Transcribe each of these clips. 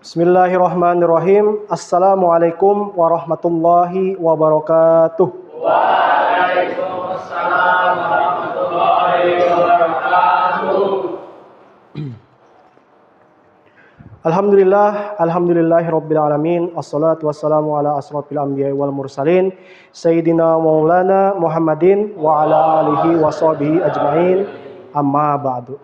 Bismillahirrahmanirrahim. Assalamualaikum warahmatullahi wabarakatuh. Waalaikumsalam warahmatullahi wabarakatuh. Alhamdulillahirabbil alamin. Wassalatu wassalamu ala asrofil anbiya'i wal mursalin sayyidina maulana Muhammadin wa ala alihi washabihi ajmain. Amma ba'du.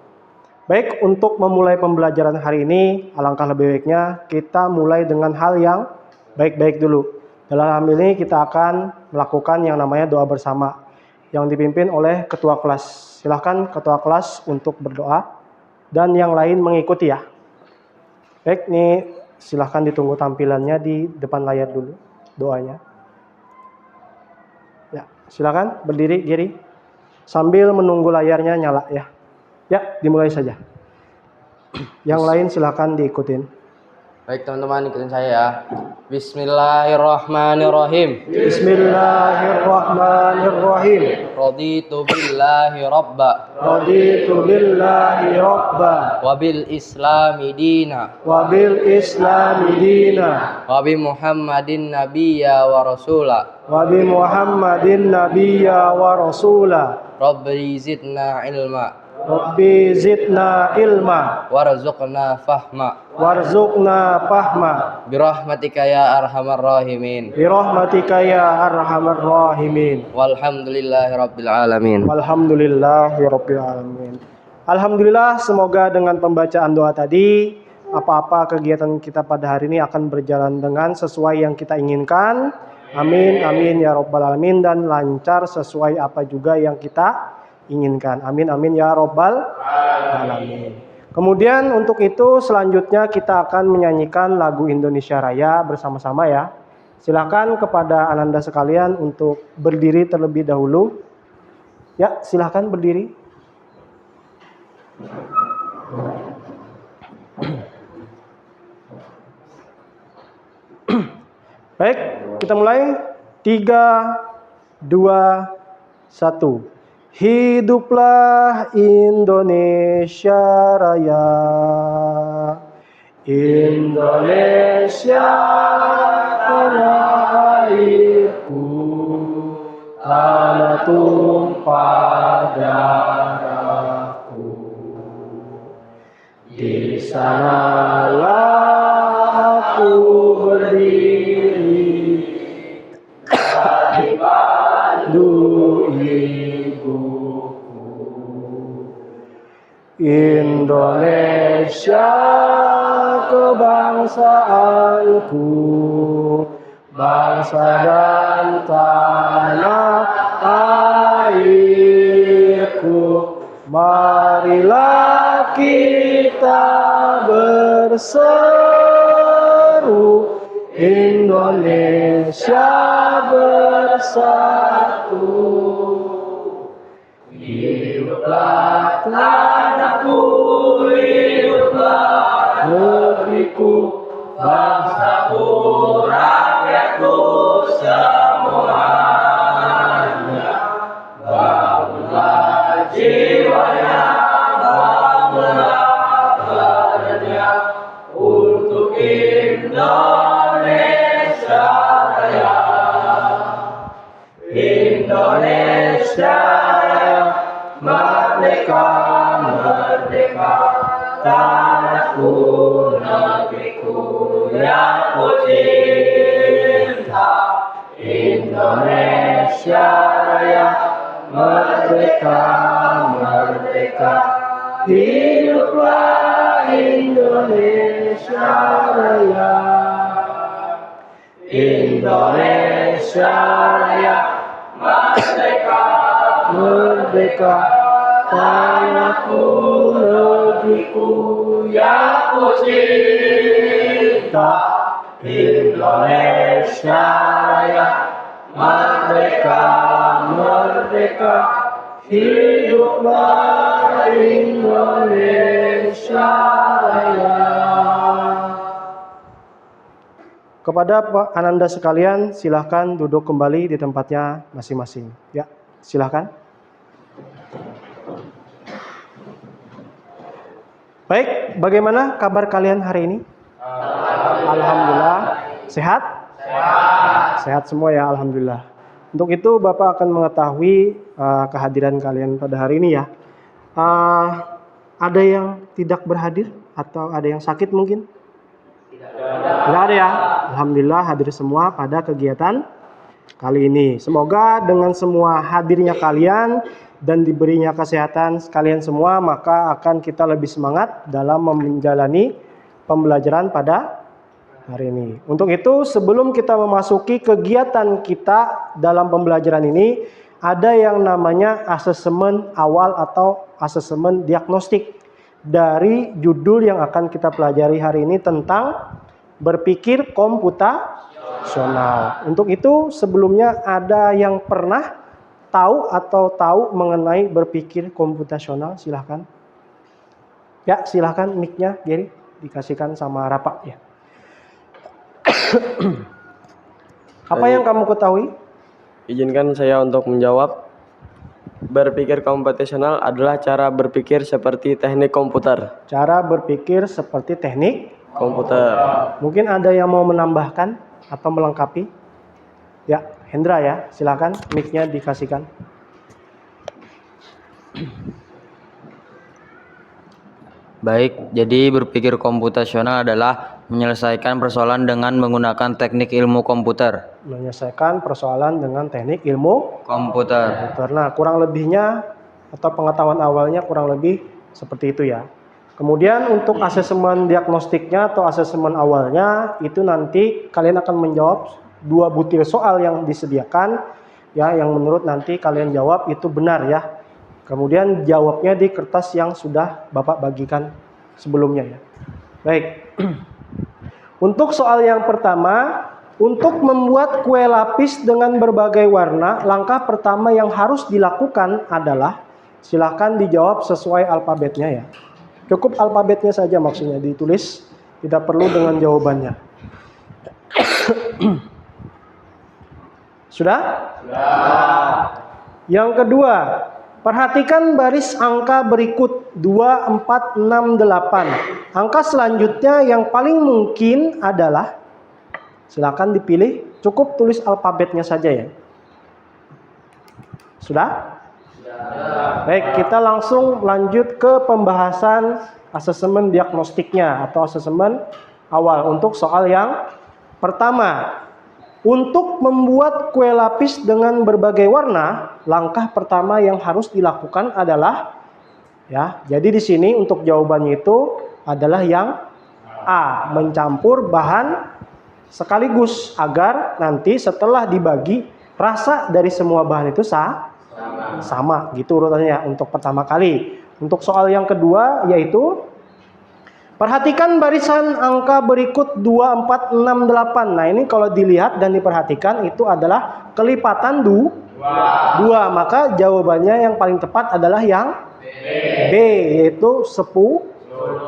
Baik, untuk memulai pembelajaran hari ini, alangkah lebih baiknya kita mulai dengan hal yang baik-baik dulu. Dalam hal ini kita akan melakukan yang namanya doa bersama yang dipimpin oleh ketua kelas. Silahkan ketua kelas untuk berdoa dan yang lain mengikuti ya. Baik, nih silahkan ditunggu tampilannya di depan layar dulu doanya. Ya, silahkan berdiri Giri sambil menunggu layarnya nyala ya. Ya, dimulai saja. Yang lain silakan diikutin. Baik teman-teman, ikutin saya ya. Bismillahirrahmanirrahim. Bismillahirrahmanirrahim. Raditu billahi rabba Raditu billahi rabba wabil islami dina wa bil islami dina wabi muhammadin nabiyya wa rasula wa bi Muhammadin nabiyya wa rasula. rabbi zidna ilma Rabbi zidna ilma warzuqna fahma warzuqna fahma birahmatika ya arhamar rahimin birahmatika ya arhamar rahimin. walhamdulillahi rabbil alamin. Walhamdulillahirabbil alamin. Alhamdulillah, semoga dengan pembacaan doa tadi apa-apa kegiatan kita pada hari ini akan berjalan dengan sesuai yang kita inginkan. Amin amin ya rabbal alamin, dan lancar sesuai apa juga yang kita inginkan. Amin amin ya rabbal alamin. Kemudian untuk itu selanjutnya kita akan menyanyikan lagu Indonesia Raya bersama-sama ya. Silakan kepada ananda sekalian untuk berdiri terlebih dahulu. Ya, silakan berdiri. Baik, kita mulai. 3, 2, 1. Hiduplah Indonesia Raya. Indonesia tanah airku, tanah tumpah darahku. Di sanalah aku berdiri, di padu ibuku. Indonesia kebangsaanku, bangsa dan tanah airku. Marilah kita berseru, Indonesia bersatu. Hiduplah tanahku, hiduplah negeriku, bangsaku, rakyatku semuanya. Bangunlah jiwanya, bangunlah badannya untuk Indonesia Raya. Indonesia Raya, merdeka, merdeka, tanahku, negeriku yang ku cinta. Indonesia Raya, merdeka, merdeka, hiduplah Indonesia Raya. Indonesia Raya, merdeka, merdeka, tanahku, negeriku yang ku cinta. Indonesia Raya, merdeka, merdeka, hiduplah Indonesia Raya. Kepada ananda sekalian, silahkan duduk kembali di tempatnya masing-masing. Ya, silahkan. Baik, bagaimana kabar kalian hari ini? Sehat? Sehat semua ya, alhamdulillah. Untuk itu Bapak akan mengetahui kehadiran kalian pada hari ini ya. Ada yang tidak berhadir atau ada yang sakit mungkin? Tidak ada ya. Alhamdulillah hadir semua pada kegiatan kali ini. Semoga dengan semua hadirnya kalian dan diberinya kesehatan sekalian semua, maka akan kita lebih semangat dalam menjalani pembelajaran pada hari ini. Untuk itu, sebelum kita memasuki kegiatan kita dalam pembelajaran ini, ada yang namanya asesmen awal atau asesmen diagnostik dari judul yang akan kita pelajari hari ini tentang berpikir komputasional. Untuk itu, sebelumnya ada yang pernah tahu mengenai berpikir komputasional? Silahkan. Ya, silahkan mic-nya, Gary, dikasihkan sama Rapak ya. Apa yang kamu ketahui? Izinkan saya untuk menjawab. Berpikir komputasional adalah cara berpikir seperti teknik komputer. Cara berpikir seperti teknik Komputer. Mungkin ada yang mau menambahkan atau melengkapi? Ya, Hendra ya, silakan mic-nya dikasihkan. Baik, jadi berpikir komputasional adalah menyelesaikan persoalan dengan menggunakan teknik ilmu komputer. Menyelesaikan persoalan dengan teknik ilmu Komputer. komputer. Nah, kurang lebihnya atau pengetahuan awalnya kurang lebih seperti itu ya. Kemudian untuk asesmen diagnostiknya atau asesmen awalnya itu nanti kalian akan menjawab 2 butir soal yang disediakan ya, yang menurut nanti kalian jawab itu benar ya. Kemudian jawabnya di kertas yang sudah Bapak bagikan sebelumnya ya. Baik. Untuk soal yang pertama, untuk membuat kue lapis dengan berbagai warna, langkah pertama yang harus dilakukan adalah, silakan dijawab sesuai alfabetnya ya. Cukup alfabetnya saja maksudnya ditulis, tidak perlu dengan jawabannya. Sudah? Sudah. Yang kedua, perhatikan baris angka berikut 2, 4, 6, 8. Angka selanjutnya yang paling mungkin adalah, silakan dipilih, cukup tulis alfabetnya saja ya. Sudah? Baik, kita langsung lanjut ke pembahasan asesmen diagnostiknya atau asesmen awal untuk soal yang pertama. Untuk membuat kue lapis dengan berbagai warna, langkah pertama yang harus dilakukan adalah ya. Jadi di sini untuk jawabannya itu adalah yang A, mencampur bahan sekaligus agar nanti setelah dibagi rasa dari semua bahan itu sama gitu urutannya untuk pertama kali. Untuk soal yang kedua yaitu perhatikan barisan angka berikut 2, 4, 6, 8. Nah ini kalau dilihat dan diperhatikan itu adalah kelipatan 2. Maka jawabannya yang paling tepat adalah yang B, yaitu 10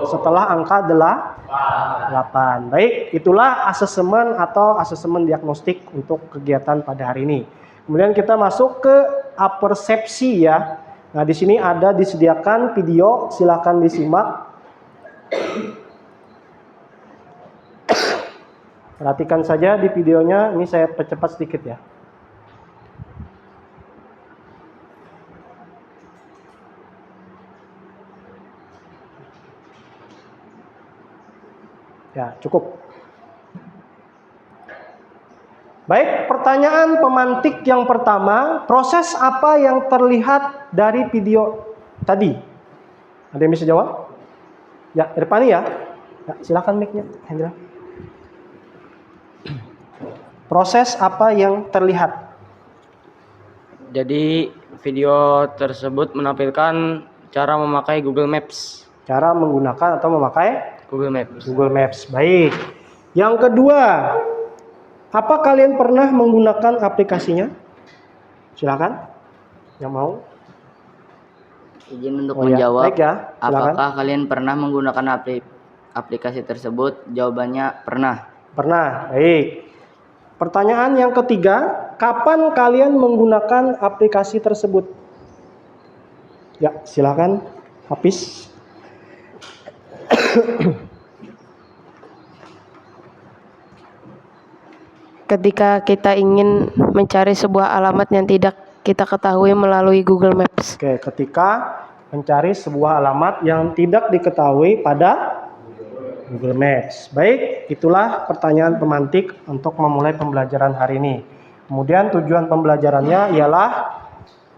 setelah angka 8. Baik, itulah asesmen atau asesmen diagnostik untuk kegiatan pada hari ini. Kemudian kita masuk ke apersepsi ya. Nah di sini ada disediakan video, silakan disimak. Perhatikan saja di videonya, ini saya percepat sedikit ya. Ya, cukup. Baik, pertanyaan pemantik yang pertama, proses apa yang terlihat dari video tadi? Ada yang bisa jawab? Ya, Irfani ya. Ya, silakan mic-nya, Hendra. Proses apa yang terlihat? Jadi video tersebut menampilkan cara memakai Google Maps. Cara menggunakan atau memakai Google Maps. Google Maps. Baik. Yang kedua, apa kalian pernah menggunakan aplikasinya? Silakan. Yang mau? Izin untuk Oh ya, menjawab. baik ya. Silakan. Apakah kalian pernah menggunakan aplikasi tersebut? Jawabannya pernah. Pernah. Baik. Pertanyaan yang ketiga, kapan kalian menggunakan aplikasi tersebut? Ya, silakan Hafiz. ketika kita ingin mencari sebuah alamat yang tidak kita ketahui melalui Google Maps. Oke, ketika mencari sebuah alamat yang tidak diketahui pada Google Maps. Baik, itulah pertanyaan pemantik untuk memulai pembelajaran hari ini. Kemudian tujuan pembelajarannya ialah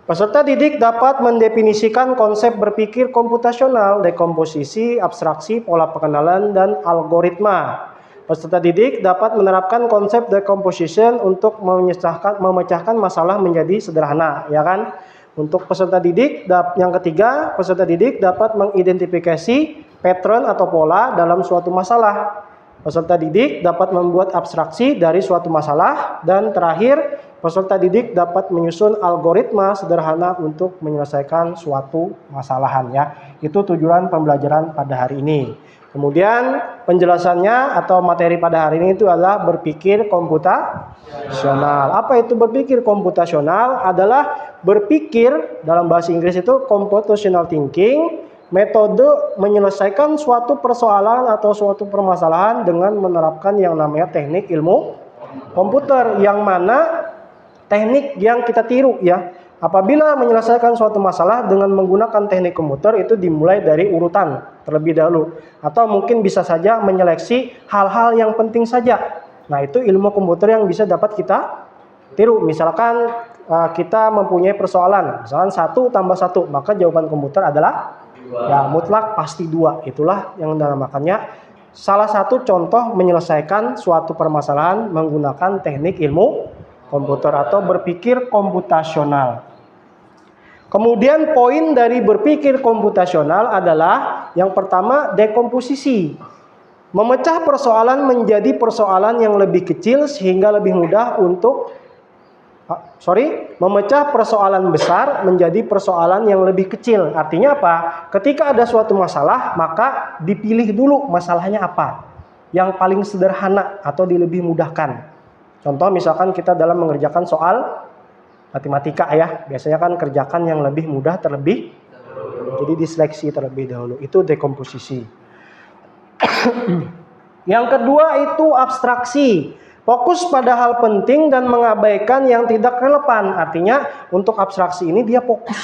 peserta didik dapat mendefinisikan konsep berpikir komputasional, dekomposisi, abstraksi, pola pengenalan, dan algoritma. Peserta didik dapat menerapkan konsep decomposition untuk memecahkan masalah menjadi sederhana, ya kan? Untuk peserta didik, yang ketiga, peserta didik dapat mengidentifikasi pattern atau pola dalam suatu masalah. Peserta didik dapat membuat abstraksi dari suatu masalah. Dan terakhir, peserta didik dapat menyusun algoritma sederhana untuk menyelesaikan suatu masalahan, ya. Itu tujuan pembelajaran pada hari ini. Kemudian penjelasannya atau materi pada hari ini itu adalah berpikir komputasional. Apa itu berpikir komputasional? Adalah berpikir, dalam bahasa Inggris itu computational thinking, metode menyelesaikan suatu persoalan atau suatu permasalahan dengan menerapkan yang namanya teknik ilmu komputer, yang mana teknik yang kita tiru, ya. Apabila menyelesaikan suatu masalah dengan menggunakan teknik komputer, itu dimulai dari urutan terlebih dahulu, atau mungkin bisa saja menyeleksi hal-hal yang penting saja. Nah, itu ilmu komputer yang bisa dapat kita tiru. Misalkan kita mempunyai persoalan, misalkan 1 tambah 1, maka jawaban komputer adalah ya mutlak pasti 2. Itulah yang dinamakannya salah satu contoh menyelesaikan suatu permasalahan menggunakan teknik ilmu komputer atau berpikir komputasional. Kemudian poin dari berpikir komputasional adalah yang pertama, dekomposisi. Memecah persoalan menjadi persoalan yang lebih kecil sehingga lebih mudah untuk memecah persoalan besar menjadi persoalan yang lebih kecil. Artinya apa? Ketika ada suatu masalah, maka dipilih dulu masalahnya apa yang paling sederhana atau lebih mudahkan. Contoh misalkan kita dalam mengerjakan soal matematika, ya, biasanya kan kerjakan yang lebih mudah terlebih, jadi diseleksi terlebih dahulu. Itu dekomposisi. Yang kedua itu abstraksi. Fokus pada hal penting dan mengabaikan yang tidak relevan. Artinya untuk abstraksi ini dia fokus.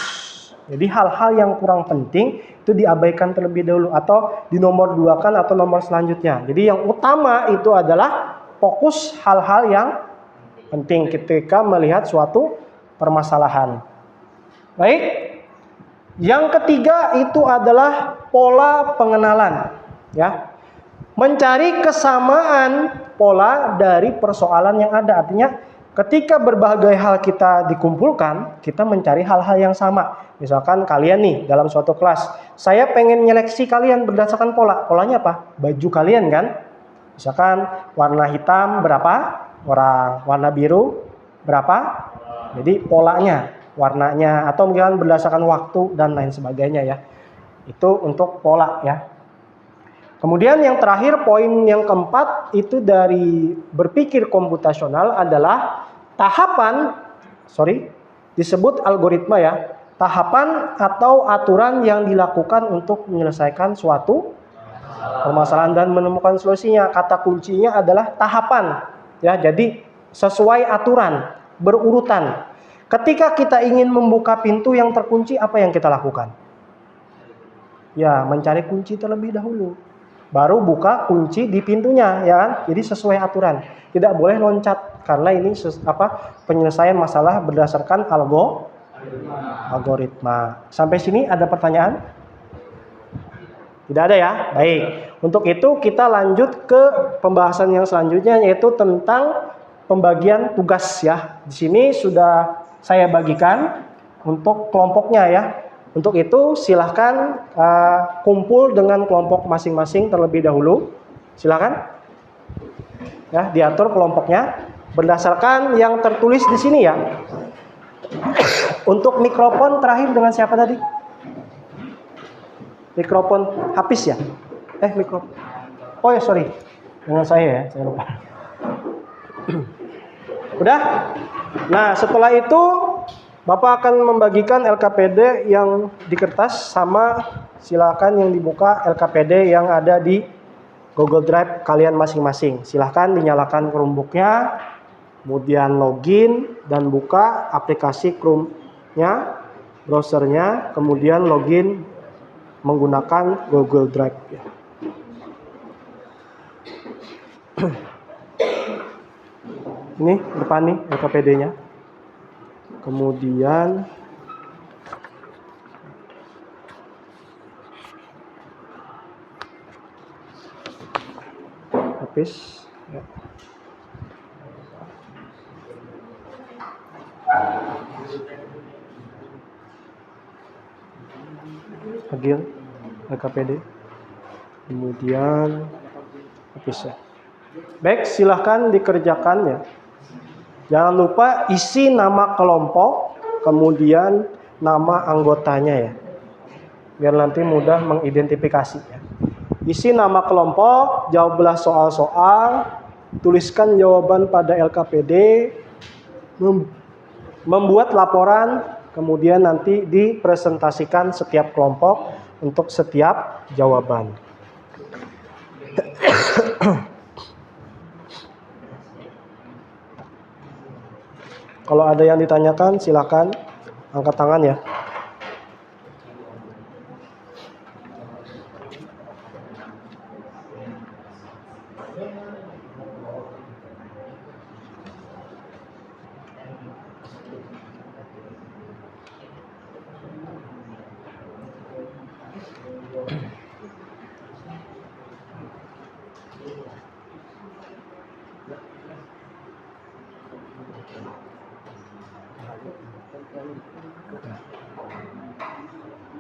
Jadi hal-hal yang kurang penting itu diabaikan terlebih dahulu atau dinomor duakan atau nomor selanjutnya. Jadi yang utama itu adalah fokus hal-hal yang penting ketika melihat suatu permasalahan. Baik. Yang ketiga itu adalah pola pengenalan, ya. Mencari kesamaan pola dari persoalan yang ada. Artinya ketika berbagai hal kita dikumpulkan, kita mencari hal-hal yang sama. Misalkan kalian nih dalam suatu kelas, saya pengen nyeleksi kalian berdasarkan pola. Polanya apa? Baju kalian kan? Misalkan warna hitam berapa orang, warna biru berapa. Jadi polanya, warnanya, atau mungkin berdasarkan waktu dan lain sebagainya, ya. Itu untuk pola, ya. Kemudian yang terakhir, poin yang keempat itu dari berpikir komputasional adalah disebut algoritma, ya. Tahapan atau aturan yang dilakukan untuk menyelesaikan suatu permasalahan dan menemukan solusinya. Kata kuncinya adalah tahapan, ya. Jadi sesuai aturan, berurutan. Ketika kita ingin membuka pintu yang terkunci, apa yang kita lakukan? Ya, mencari kunci terlebih dahulu. Baru buka kunci di pintunya, ya kan? Jadi sesuai aturan. Tidak boleh loncat karena ini penyelesaian masalah berdasarkan algoritma. Sampai sini ada pertanyaan? Tidak ada, ya? Baik. Untuk itu kita lanjut ke pembahasan yang selanjutnya, yaitu tentang pembagian tugas, ya. Di sini sudah saya bagikan untuk kelompoknya, ya. Untuk itu silahkan kumpul dengan kelompok masing-masing terlebih dahulu. Silahkan, ya, diatur kelompoknya berdasarkan yang tertulis di sini, ya. Untuk mikrofon terakhir dengan siapa tadi? Mikrofon Hafiz, ya? Mikrofon. Oh ya, sorry. Dengan saya, ya, saya lupa. Udah? Nah, setelah itu Bapak akan membagikan LKPD yang di kertas, sama silakan yang dibuka LKPD yang ada di Google Drive kalian masing-masing. Silakan dinyalakan Chromebook-nya. Kemudian login dan buka aplikasi Chrome-nya, browsernya, kemudian login menggunakan Google Drive. Ini depan nih LKPD-nya. Kemudian habis. Ya. Agil LKPD. Kemudian habis ya. Baik, silahkan dikerjakan ya. Jangan lupa isi nama kelompok, kemudian nama anggotanya ya. Biar nanti mudah mengidentifikasi ya. Isi nama kelompok, jawablah soal-soal, tuliskan jawaban pada LKPD, membuat laporan, kemudian nanti dipresentasikan setiap kelompok untuk setiap jawaban. Kalau ada yang ditanyakan, silakan angkat tangan ya.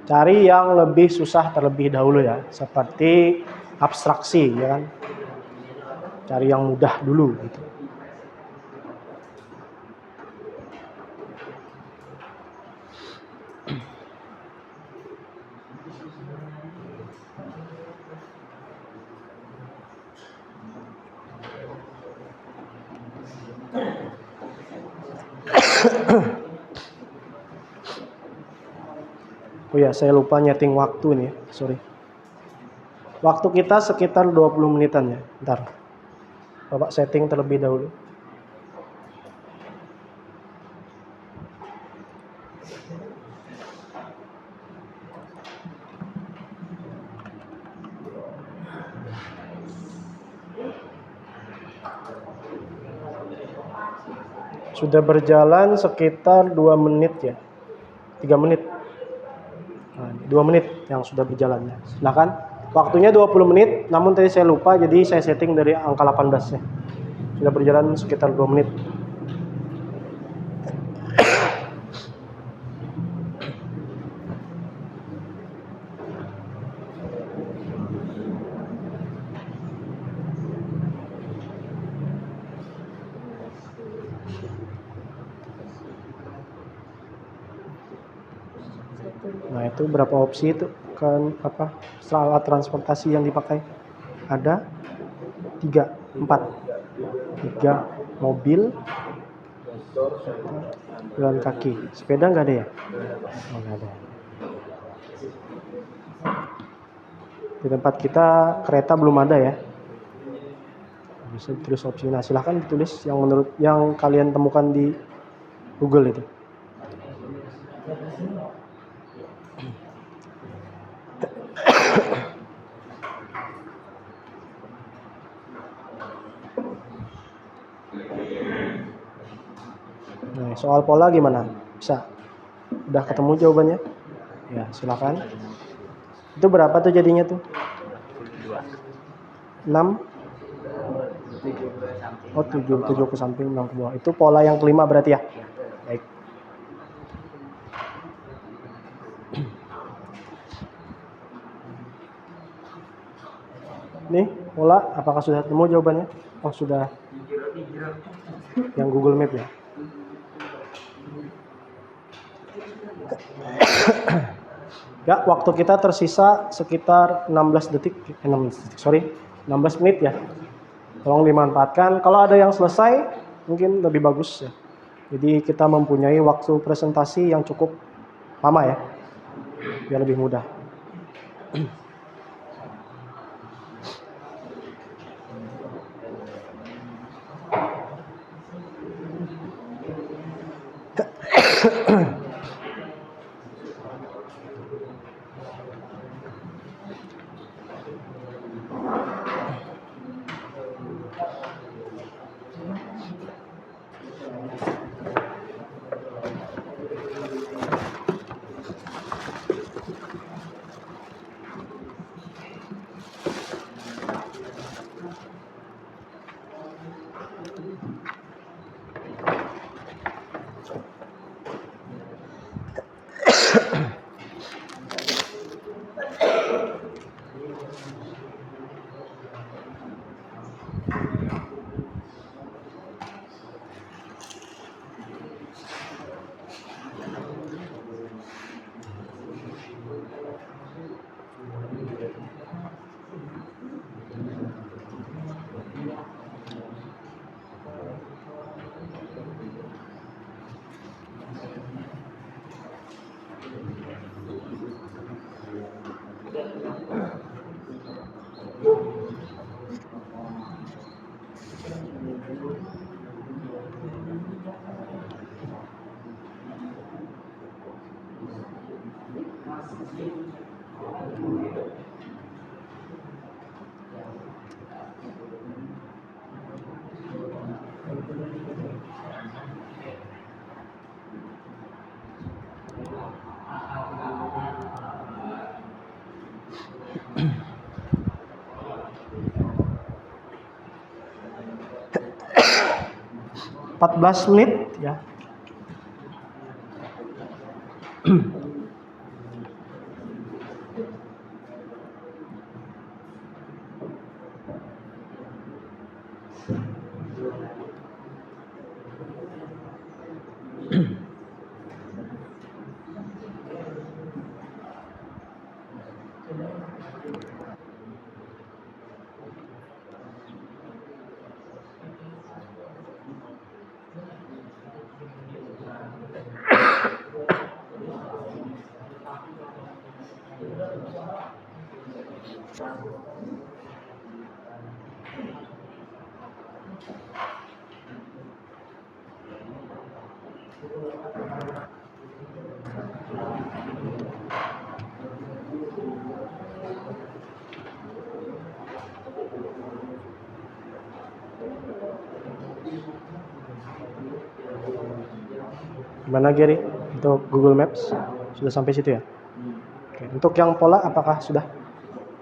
Cari yang lebih susah terlebih dahulu ya, seperti abstraksi ya kan. Cari yang mudah dulu gitu. Oh ya, saya lupa nyeting waktu nih, sorry. Waktu kita sekitar 20 menitan ya, bentar. Bapak setting terlebih dahulu. Sudah berjalan sekitar 2 menit ya, 3 menit. Nah, 2 menit yang sudah berjalan ya. Silakan. Waktunya 20 menit, namun tadi saya lupa, jadi saya setting dari angka 18 ya. Sudah berjalan sekitar 2 menit. Nah, itu berapa opsi itu kan apa alat transportasi yang dipakai? Ada 3, 4. 3 mobil, jalan kaki. Sepeda nggak ada ya? Oh, nggak ada. Di tempat kita kereta belum ada ya. Bisa tulis opsi. Nah, silahkan ditulis yang menurut yang kalian temukan di Google itu. Nah, soal pola gimana? Bisa? Udah ketemu jawabannya? Ya, silakan. Itu berapa tuh jadinya tuh? 6? Oh, 7 ke samping, 6 ke bawah. Itu pola yang kelima berarti ya? Baik. Nih, pola apakah sudah ketemu jawabannya? Oh, sudah. Yang Google Map ya? Ya, waktu kita tersisa sekitar 16 menit ya. Tolong dimanfaatkan. Kalau ada yang selesai, mungkin lebih bagus ya. Jadi kita mempunyai waktu presentasi yang cukup lama ya, biar lebih mudah. 14 menit ya. Gimana Gary? Untuk Google Maps sudah sampai situ ya? Oke. Untuk yang pola apakah sudah?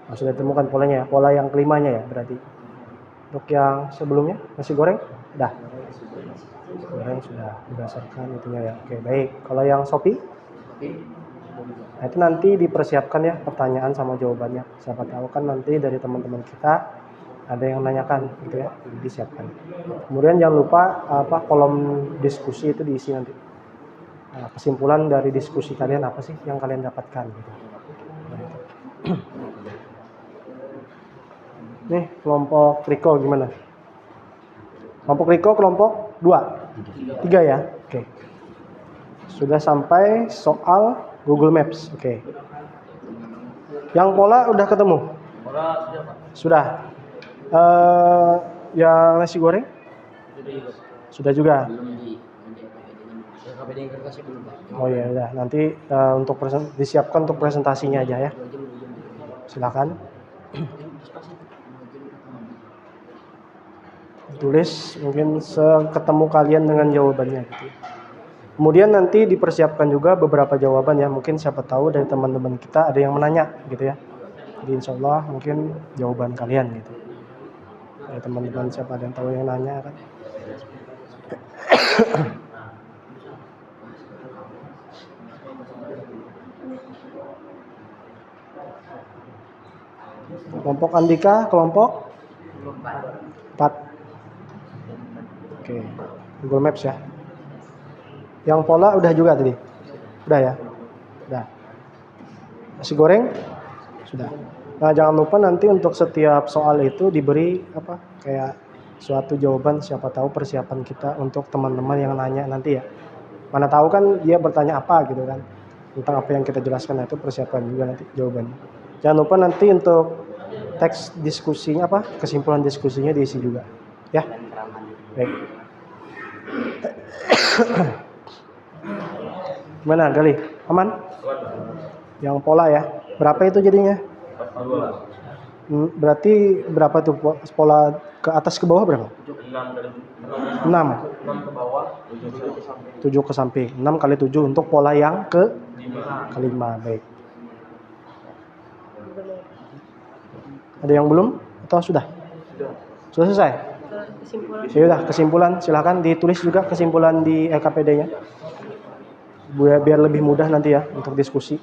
Oh, sudah ditemukan polanya ya? Pola yang kelimanya ya berarti. Untuk yang sebelumnya nasi goreng? Udah. Nasi goreng sudah berdasarkan itunya ya. Oke baik. Kalau yang Shopee? Nah, itu nanti dipersiapkan ya pertanyaan sama jawabannya. Siapa tahu kan nanti dari teman-teman kita ada yang menanyakan gitu ya, disiapkan. Kemudian jangan lupa kolom diskusi itu diisi nanti. Nah, kesimpulan dari diskusi kalian apa sih yang kalian dapatkan gitu. Nih kelompok Riko gimana? Kelompok Riko kelompok 2, 3 ya. Oke. Sudah sampai soal Google Maps. Oke. Yang pola udah ketemu? Pola sudah Pak. Sudah. Yang nasi goreng? Sudah juga. Oh ya udah nanti untuk disiapkan untuk presentasinya aja ya. Silakan. Tulis mungkin ketemu kalian dengan jawabannya gitu. Kemudian nanti dipersiapkan juga beberapa jawaban ya. Mungkin siapa tahu dari teman-teman kita ada yang menanya gitu ya. Jadi insya Allah mungkin jawaban kalian gitu. Dari teman-teman siapa ada yang tahu yang nanya kan. Kelompok Andika, kelompok 4. Oke, Google Maps ya. Yang pola udah juga tadi? Udah ya? Udah. Nasi goreng? Sudah. Nah, jangan lupa nanti untuk setiap soal itu diberi kayak suatu jawaban, siapa tahu persiapan kita untuk teman-teman yang nanya nanti ya. Mana tahu kan dia bertanya apa gitu kan. Tentang apa yang kita jelaskan, itu persiapan juga nanti jawabannya. Jangan lupa nanti untuk teks diskusinya kesimpulan diskusinya diisi juga. Ya. Baik. Gimana Gali? Aman? Yang pola ya. Berapa itu jadinya? Berarti berapa tuh pola ke atas ke bawah berapa? 6. 7 ke samping. 6 kali 7 untuk pola yang kelima. Baik. Ada yang belum? Atau sudah? Sudah selesai? Ya udah, kesimpulan silakan ditulis juga kesimpulan di LKPD-nya. Biar lebih mudah nanti ya untuk diskusi.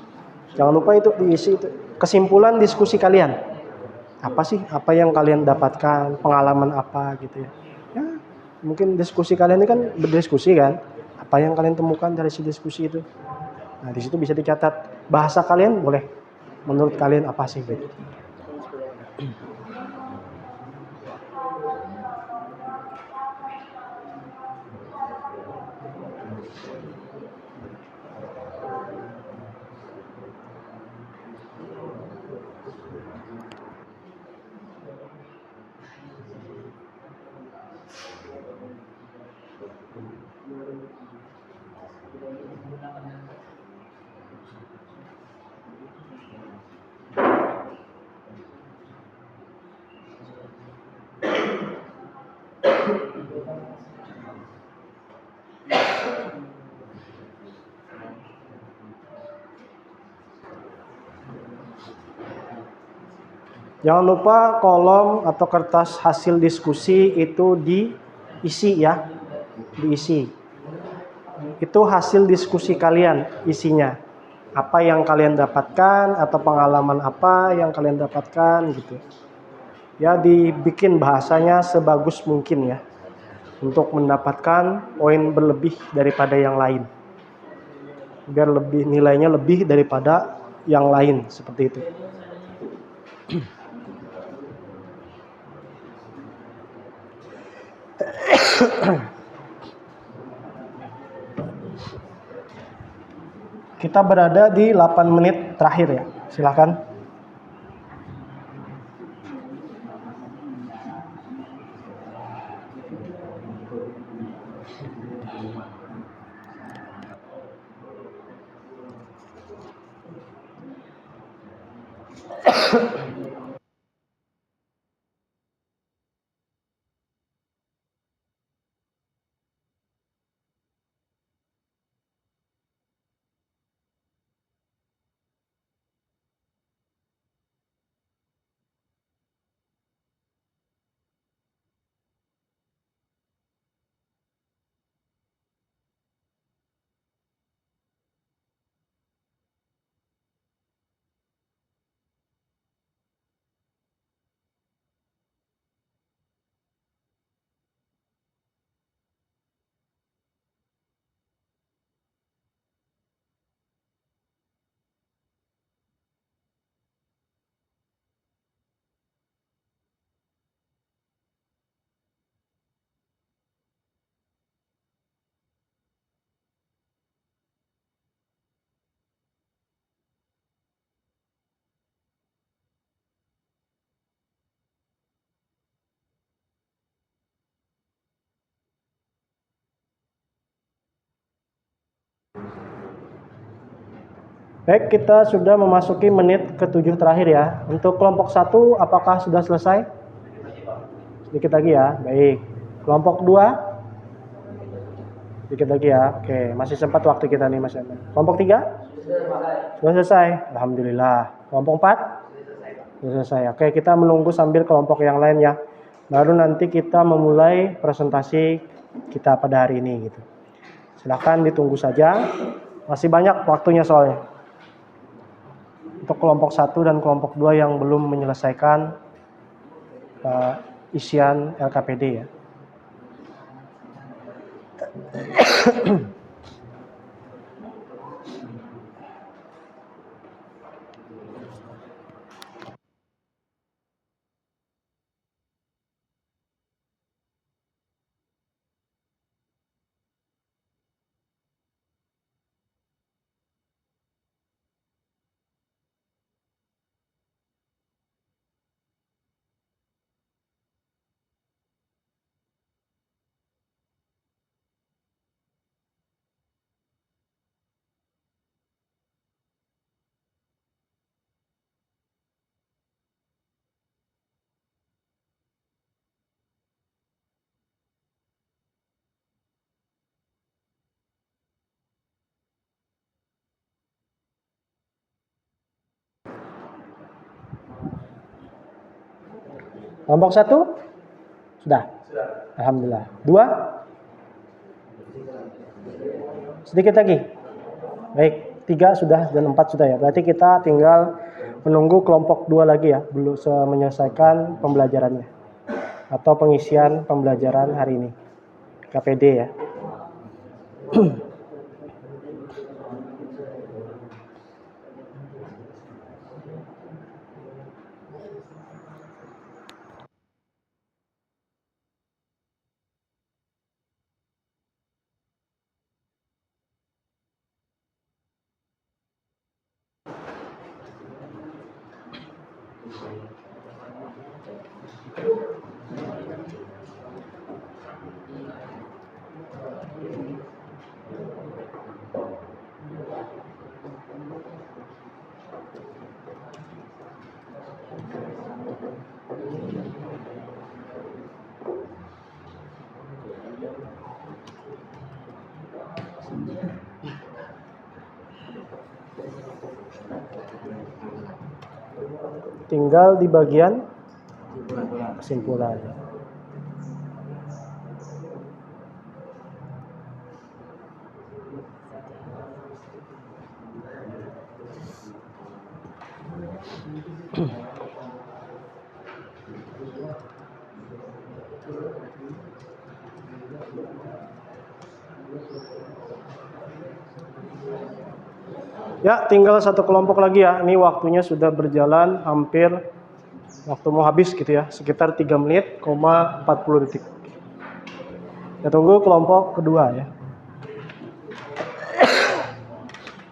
Jangan lupa itu diisi itu. Kesimpulan diskusi kalian. Apa sih? Apa yang kalian dapatkan? Pengalaman apa gitu ya? Ya, mungkin diskusi kalian ini kan berdiskusi kan? Apa yang kalian temukan dari si diskusi itu? Nah, di situ bisa dicatat. Bahasa kalian boleh. Menurut kalian apa sih gitu? Jangan lupa kolom atau kertas hasil diskusi itu diisi ya, diisi. Itu hasil diskusi kalian isinya. Apa yang kalian dapatkan atau pengalaman apa yang kalian dapatkan gitu. Ya dibikin bahasanya sebagus mungkin ya. Untuk mendapatkan poin berlebih daripada yang lain. Biar nilainya lebih daripada yang lain seperti itu. Kita berada di 8 menit terakhir ya. Silakan. Baik, kita sudah memasuki menit ke-7 terakhir ya. Untuk kelompok 1, apakah sudah selesai? Sedikit lagi ya, baik. Kelompok 2, sedikit lagi ya. Oke, masih sempat waktu kita nih Mas Emen. Kelompok 3? Sudah selesai, Alhamdulillah. Kelompok 4? Sudah selesai. Oke, kita menunggu sambil kelompok yang lain ya. Baru nanti kita memulai presentasi kita pada hari ini gitu. Silahkan ditunggu saja. Masih banyak waktunya soalnya. Untuk kelompok 1 dan kelompok 2 yang belum menyelesaikan isian LKPD ya. Kelompok 1? Sudah? Alhamdulillah. 2? Sedikit lagi? Baik, 3 sudah dan 4 sudah ya. Berarti kita tinggal menunggu kelompok 2 lagi ya, belum menyelesaikan pembelajarannya atau pengisian pembelajaran hari ini. KPD ya. Tinggal di bagian kesimpulan. Ya, tinggal satu kelompok lagi ya. Ini waktunya sudah berjalan hampir waktu mau habis gitu ya. Sekitar 3 menit, 40 detik. Kita tunggu kelompok kedua ya.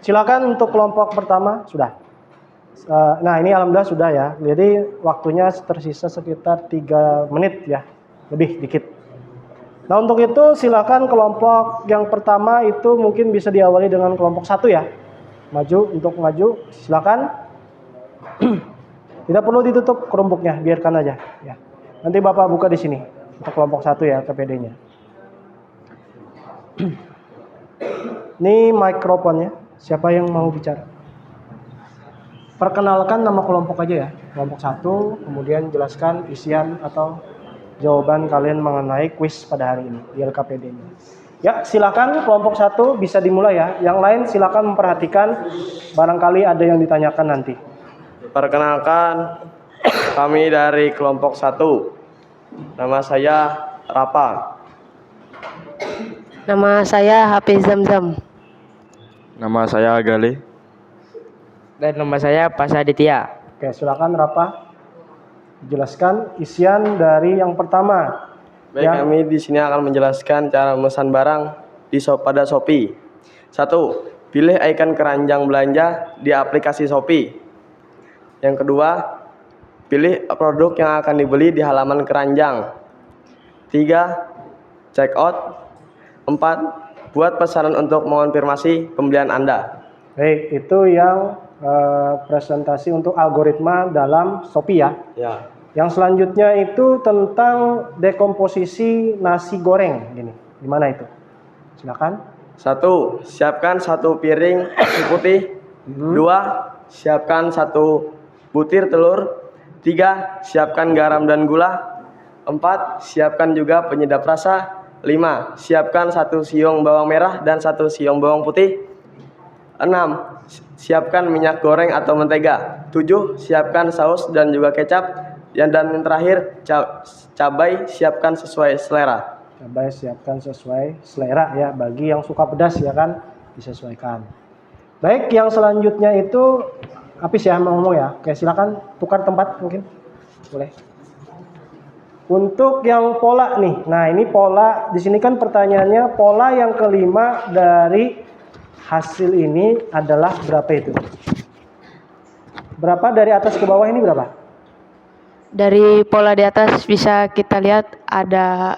Silakan untuk kelompok pertama sudah. Nah, ini alhamdulillah sudah ya. Jadi waktunya tersisa sekitar 3 menit ya. Lebih dikit. Nah, untuk itu silakan kelompok yang pertama itu mungkin bisa diawali dengan kelompok 1 ya. Untuk maju, silakan. Tidak perlu ditutup kelompoknya, biarkan aja. Ya. Nanti Bapak buka di sini untuk kelompok 1 ya, KPD-nya. Ini mikrofonnya. Siapa yang mau bicara? Perkenalkan nama kelompok aja ya. Kelompok 1, kemudian jelaskan isian atau jawaban kalian mengenai kuis pada hari ini di LKPD-nya. Ya, silakan kelompok 1 bisa dimulai ya. Yang lain silakan memperhatikan, barangkali ada yang ditanyakan nanti. Perkenalkan, kami dari kelompok 1. Nama saya Rapa. Nama saya Hafiz Zamzam. Nama saya Gali. Dan nama saya Pasaditya. Oke, silakan Rapa. Jelaskan isian dari yang pertama. Baik, kami di sini akan menjelaskan cara memesan barang pada Shopee. 1. Pilih icon keranjang belanja di aplikasi Shopee. Yang kedua, pilih produk yang akan dibeli di halaman keranjang. 3. Check out. 4. Buat pesanan untuk mengonfirmasi pembelian Anda. Baik, itu yang presentasi untuk algoritma dalam Shopee ya. Ya. Yang selanjutnya itu tentang dekomposisi nasi goreng. Gini, gimana itu? Silakan. 1. Siapkan 1 piring nasi putih. 2. Siapkan 1 butir telur. 3. Siapkan garam dan gula. 4. Siapkan juga penyedap rasa. 5. Siapkan 1 siung bawang merah dan 1 siung bawang putih. 6. Siapkan minyak goreng atau mentega. 7. Siapkan saus dan juga kecap. Dan yang terakhir, cabai siapkan sesuai selera. Cabai siapkan sesuai selera ya. Bagi yang suka pedas ya kan, disesuaikan. Baik, yang selanjutnya itu Apis ya mau ngomong ya. Oke, silakan tukar tempat mungkin. Boleh. Untuk yang pola nih. Nah, ini pola di sini kan pertanyaannya pola yang kelima dari hasil ini adalah berapa itu? Berapa dari atas ke bawah ini berapa? Dari pola di atas bisa kita lihat ada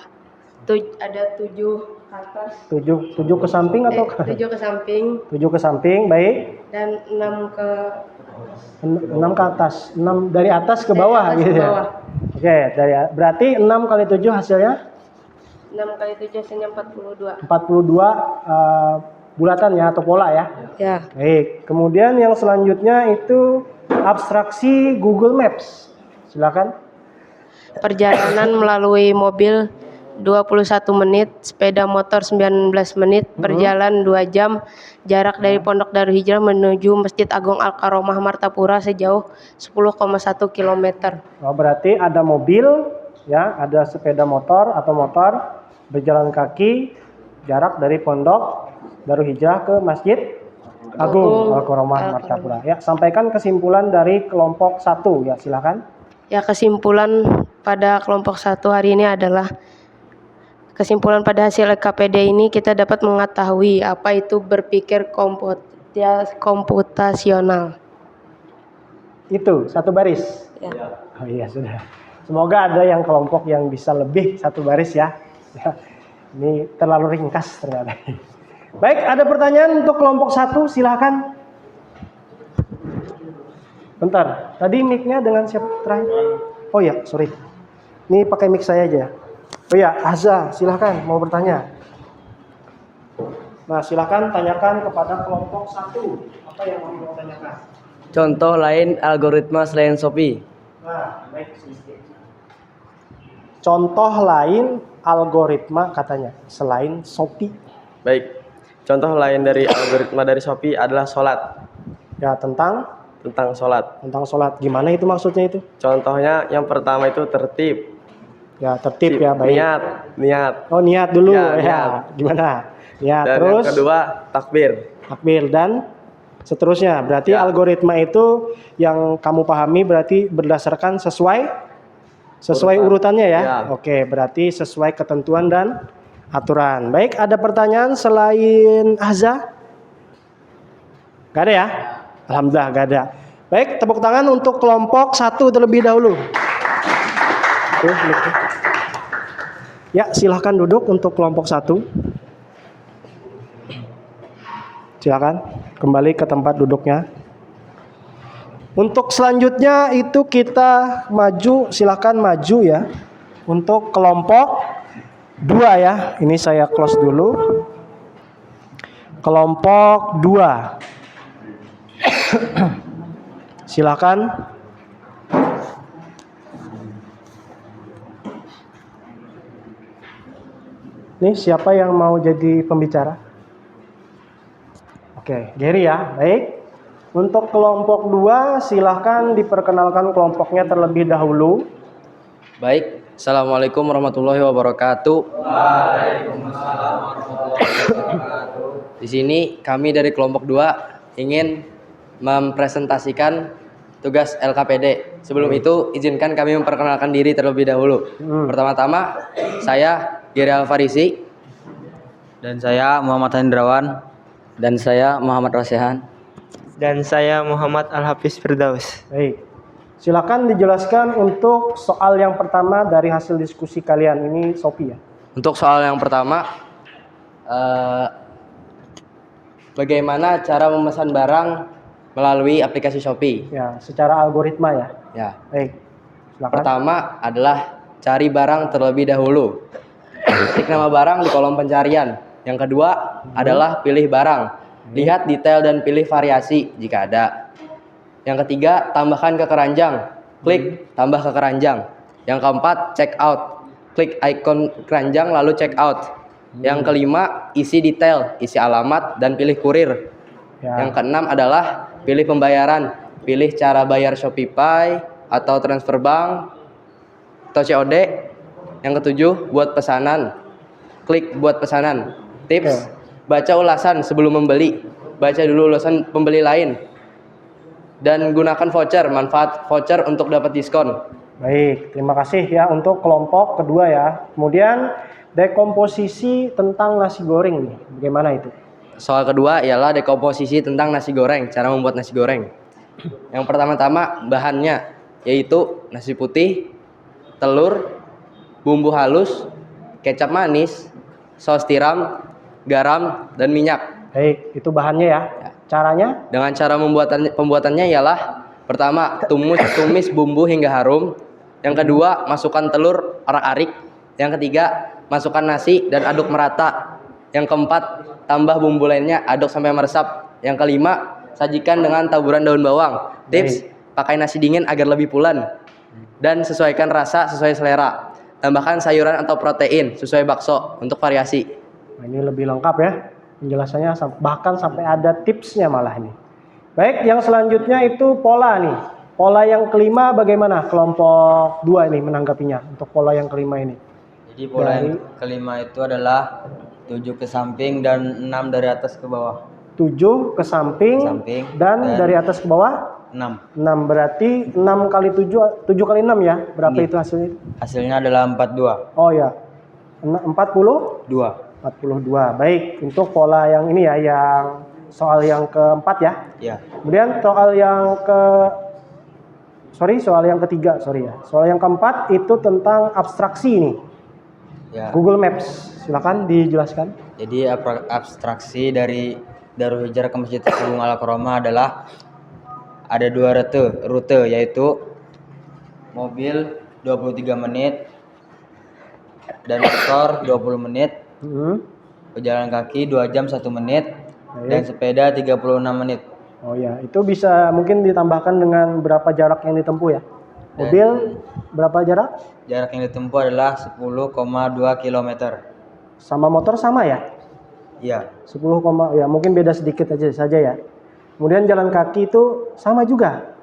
7 ke atas. 7 ke samping atau 7 ke samping 7 ke samping, baik. dan 6 ke 6 ke atas. 6 dari atas ke bawah atas gitu ke ya. bawah. Oke, berarti 6 kali 7 hasilnya 6 kali 7 hasilnya 42. 42 bulatan ya atau pola ya. Ya. Baik. Kemudian yang selanjutnya itu abstraksi Google Maps. Silakan. perjalanan melalui mobil 21 menit, sepeda motor 19 menit, berjalan 2 jam, jarak dari Pondok Darul Hijrah menuju Masjid Agung Al-Karomah Martapura sejauh 10,1 km. Oh, berarti ada mobil, ya, ada sepeda motor atau motor, berjalan kaki, jarak dari Pondok Darul Hijrah ke Masjid Agung Al-Karomah Martapura. Ya, sampaikan kesimpulan dari kelompok 1, ya, silakan. Ya, kesimpulan pada kelompok 1 hari ini adalah kesimpulan pada hasil KPD ini kita dapat mengetahui apa itu berpikir komputasional. Itu satu baris. Ya. Oh iya, sudah. Semoga ada yang kelompok yang bisa lebih satu baris ya. Ini terlalu ringkas ternyata. Baik, ada pertanyaan untuk kelompok 1, silahkan. Bentar, tadi mic-nya dengan siapa terakhir? Oh ya, sorry. Ini pakai mic saya aja. Oh ya, Azza, silahkan mau bertanya. Nah, silahkan tanyakan kepada kelompok 1. Apa yang mau tanyakan? Contoh lain algoritma selain Shopee. Nah, baik. Contoh lain algoritma katanya selain Shopee. Baik. Contoh lain dari algoritma dari Shopee adalah sholat. Ya, tentang Sholat. sholat. Gimana itu maksudnya itu? Contohnya yang pertama itu tertib. Ya, tertib ya, baik. Niat. Oh, niat dulu Ya, ya. niat. Gimana? Ya, Dan terus yang kedua takbir. takbir dan seterusnya. Berarti Ya. algoritma itu yang kamu pahami berarti berdasarkan sesuai urutannya ya. Ya. Oke, berarti sesuai ketentuan dan aturan. Baik, ada pertanyaan selain Azza? Gak ada ya? Alhamdulillah gak ada. Baik, tepuk tangan untuk kelompok 1 terlebih dahulu. Ya, silahkan duduk untuk kelompok 1. Silakan kembali ke tempat duduknya. Untuk selanjutnya itu kita maju, silakan maju ya. Untuk kelompok 2 ya. Ini saya close dulu. Kelompok 2. Silakan. Nih, siapa yang mau jadi pembicara? Oke, Gary ya. Baik. Untuk kelompok 2, silahkan diperkenalkan kelompoknya terlebih dahulu. Baik, Assalamualaikum warahmatullahi wabarakatuh. Di sini kami dari kelompok 2 ingin mempresentasikan tugas LKPD. Sebelum itu, izinkan kami memperkenalkan diri terlebih dahulu. Pertama-tama, saya Giri Alfarisi. Dan saya Muhammad Hendrawan. Dan saya Muhammad Rasehan. Dan saya Muhammad Al-Hafiz Firdaus. Baik. Silakan dijelaskan untuk soal yang pertama dari hasil diskusi kalian. Ini Sophie ya. Untuk soal yang pertama, bagaimana cara memesan barang melalui aplikasi Shopee? Ya, secara algoritma ya. Ya. Baik. Silakan. Pertama adalah cari barang terlebih dahulu. Ketik nama barang di kolom pencarian. Yang kedua adalah pilih barang. Lihat detail dan pilih variasi jika ada. Yang ketiga, tambahkan ke keranjang. Klik tambah ke keranjang. Yang keempat, check out. Klik ikon keranjang lalu check out. Yang kelima, isi detail, isi alamat dan pilih kurir. Ya. Yang keenam adalah pilih pembayaran. Pilih cara bayar Shopee atau transfer bank atau COD. Yang ketujuh, buat pesanan. Klik buat pesanan. Tips, baca ulasan sebelum membeli. Baca dulu ulasan pembeli lain. Dan gunakan voucher, manfaat voucher untuk dapat diskon. Baik, terima kasih ya untuk kelompok kedua ya. Kemudian dekomposisi tentang nasi goreng nih. Bagaimana itu? Soal kedua ialah dekomposisi tentang nasi goreng, cara membuat nasi goreng. Yang pertama-tama bahannya yaitu nasi putih, telur, bumbu halus, kecap manis, saus tiram, garam, dan minyak. Baik, itu bahannya ya. Caranya? Dengan cara pembuatannya ialah pertama, tumis bumbu hingga harum. Yang kedua, masukkan telur arak-arik. Yang ketiga, masukkan nasi dan aduk merata. Yang keempat, tambah bumbu lainnya, aduk sampai meresap. Yang kelima, sajikan dengan taburan daun bawang. Tips, pakai nasi dingin agar lebih pulen. Dan sesuaikan rasa sesuai selera. Tambahkan sayuran atau protein sesuai bakso untuk variasi. Nah, ini lebih lengkap ya penjelasannya, bahkan sampai ada tipsnya malah ini. Baik, yang selanjutnya itu pola nih. Pola yang kelima bagaimana kelompok 2 ini menanggapinya untuk pola yang kelima ini? Jadi pola yang kelima itu adalah 7 ke samping dan 6 dari atas ke bawah. 7 ke samping, dan dari atas ke bawah 6. 6, berarti 6 kali 7, 7 kali 6 ya. Berapa itu hasilnya? Hasilnya adalah 42. Oh ya, 42. 42. Baik, untuk pola yang ini ya, yang soal yang keempat ya. Ya. Kemudian soal yang ketiga, ya. Soal yang keempat itu tentang abstraksi ini. Ya. Google Maps. Silakan dijelaskan. Jadi abstraksi dari Darul Hijrah ke Masjid Agung Al-Karomah adalah ada 2 rute yaitu mobil 23 menit dan motor 20 menit. Pejalan kaki 2 jam 1 menit. Dan sepeda 36 menit. Oh ya, itu bisa mungkin ditambahkan dengan berapa jarak yang ditempuh ya. Mobil berapa jarak? Jarak yang ditempuh adalah 10,2 km. Sama motor sama ya? Iya. 10, ya mungkin beda sedikit aja saja ya. Kemudian jalan kaki itu sama juga?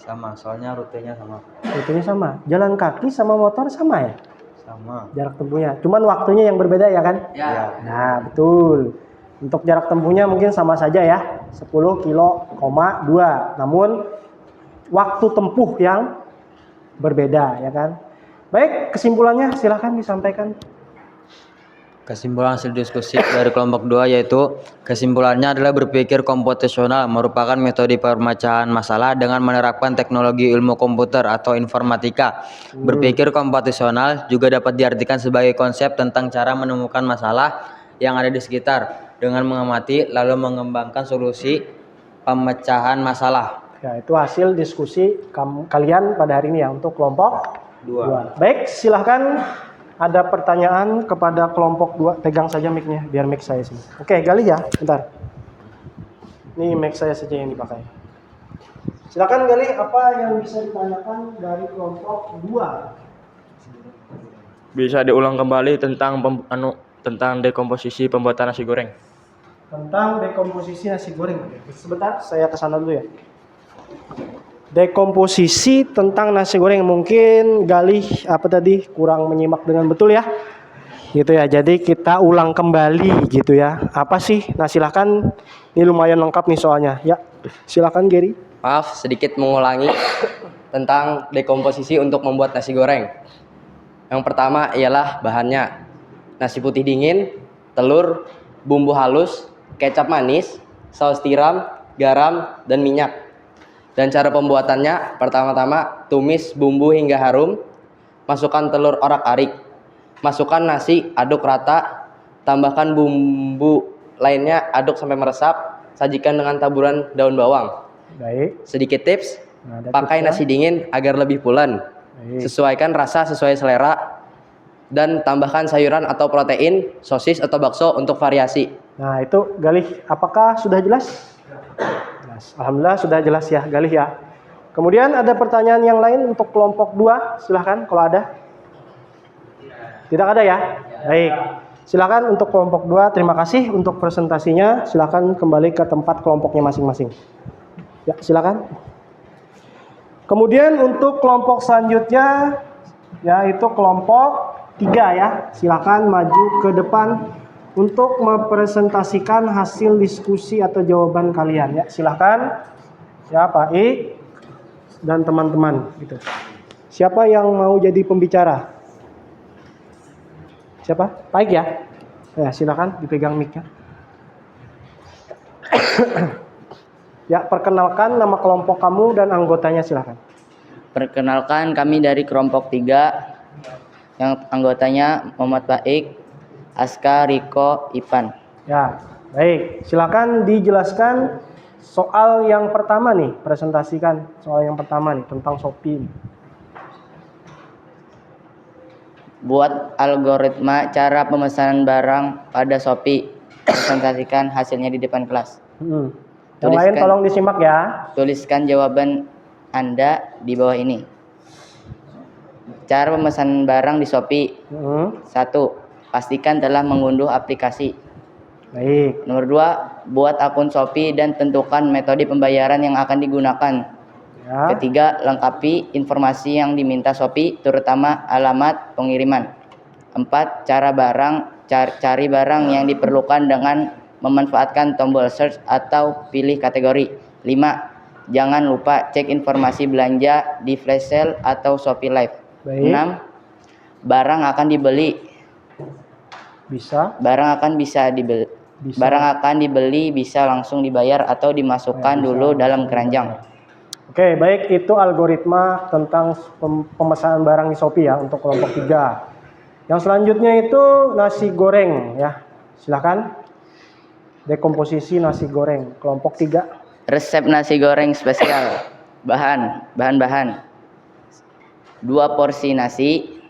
Sama, soalnya rutenya sama. Rutenya sama. Jalan kaki sama motor sama ya? Sama. Jarak tempuhnya. Cuman waktunya yang berbeda ya kan? Ya. Nah, betul. Untuk jarak tempuhnya mungkin sama saja ya. 10 kilo,2. Namun waktu tempuh yang berbeda ya kan? Baik, kesimpulannya silahkan disampaikan. Kesimpulan hasil diskusi dari kelompok 2 yaitu kesimpulannya adalah berpikir komputasional merupakan metode pemecahan masalah dengan menerapkan teknologi ilmu komputer atau informatika. Berpikir komputasional juga dapat diartikan sebagai konsep tentang cara menemukan masalah yang ada di sekitar dengan mengamati lalu mengembangkan solusi pemecahan masalah. Ya, itu hasil diskusi kalian pada hari ini ya untuk kelompok 2. Baik, silahkan. Ada pertanyaan kepada kelompok 2. Pegang saja mic-nya biar mic saya sini. Oke, Gali ya, bentar. Ini mic saya saja yang dipakai. Silakan Gali, apa yang bisa ditanyakan dari kelompok 2? Bisa diulang kembali tentang tentang dekomposisi pembuatan nasi goreng. Tentang dekomposisi nasi goreng. Sebentar, saya kesana dulu ya. Dekomposisi tentang nasi goreng, mungkin Galih kurang menyimak dengan betul ya, gitu ya. Jadi kita ulang kembali gitu ya. Apa sih? Nah silakan, ini lumayan lengkap nih soalnya. Ya silakan Gary. Maaf, sedikit mengulangi tentang dekomposisi untuk membuat nasi goreng. Yang pertama ialah bahannya: nasi putih dingin, telur, bumbu halus, kecap manis, saus tiram, garam, dan minyak. Dan cara pembuatannya, pertama-tama tumis bumbu hingga harum, masukkan telur orak-arik, masukkan nasi, aduk rata, tambahkan bumbu lainnya, aduk sampai meresap, sajikan dengan taburan daun bawang. Baik. Sedikit tips, pakai nasi dingin agar lebih pulen. Sesuaikan rasa sesuai selera, dan tambahkan sayuran atau protein, sosis atau bakso untuk variasi. Nah itu Galih, apakah sudah jelas? Alhamdulillah sudah jelas ya Galih ya. Kemudian ada pertanyaan yang lain untuk kelompok 2, silahkan kalau ada. Tidak ada ya? Baik, silahkan untuk kelompok 2, terima kasih untuk presentasinya. Silahkan kembali ke tempat kelompoknya masing-masing. Ya silahkan. Kemudian untuk kelompok selanjutnya, yaitu kelompok 3 ya. Silahkan maju ke depan untuk mempresentasikan hasil diskusi atau jawaban kalian ya. Silahkan ya Pak I dan teman-teman gitu. Siapa yang mau jadi pembicara? Siapa? Pak I ya? Ya silakan dipegang mic-nya. Ya perkenalkan nama kelompok kamu dan anggotanya silakan. Perkenalkan, kami dari kelompok 3 yang anggotanya Muhammad Baik, Aska, Riko, Ipan. Ya, baik. Silakan dijelaskan soal yang pertama nih, presentasikan soal yang pertama nih tentang Shopee. Buat algoritma cara pemesanan barang pada Shopee. Presentasikan hasilnya di depan kelas. Yang lain tolong disimak ya. Tuliskan jawaban Anda di bawah ini. Cara pemesanan barang di Shopee. Hmm, 1. Pastikan telah mengunduh aplikasi. baik. Nomor 2. Buat akun Shopee dan tentukan metode pembayaran yang akan digunakan. Ya. Ketiga, lengkapi informasi yang diminta Shopee, terutama alamat pengiriman. 4. Cari barang yang diperlukan dengan memanfaatkan tombol search atau pilih kategori. 5. Jangan lupa cek informasi belanja di flash sale atau Shopee Live. Baik. 6. Barang akan dibeli bisa langsung dibayar atau dimasukkan dulu dalam keranjang. Oke, baik, itu algoritma tentang pemesanan barang di Shopee ya untuk kelompok 3. Yang selanjutnya itu nasi goreng ya. Silakan. Dekomposisi nasi goreng kelompok 3. Resep nasi goreng spesial. Bahan-bahan. 2 porsi nasi,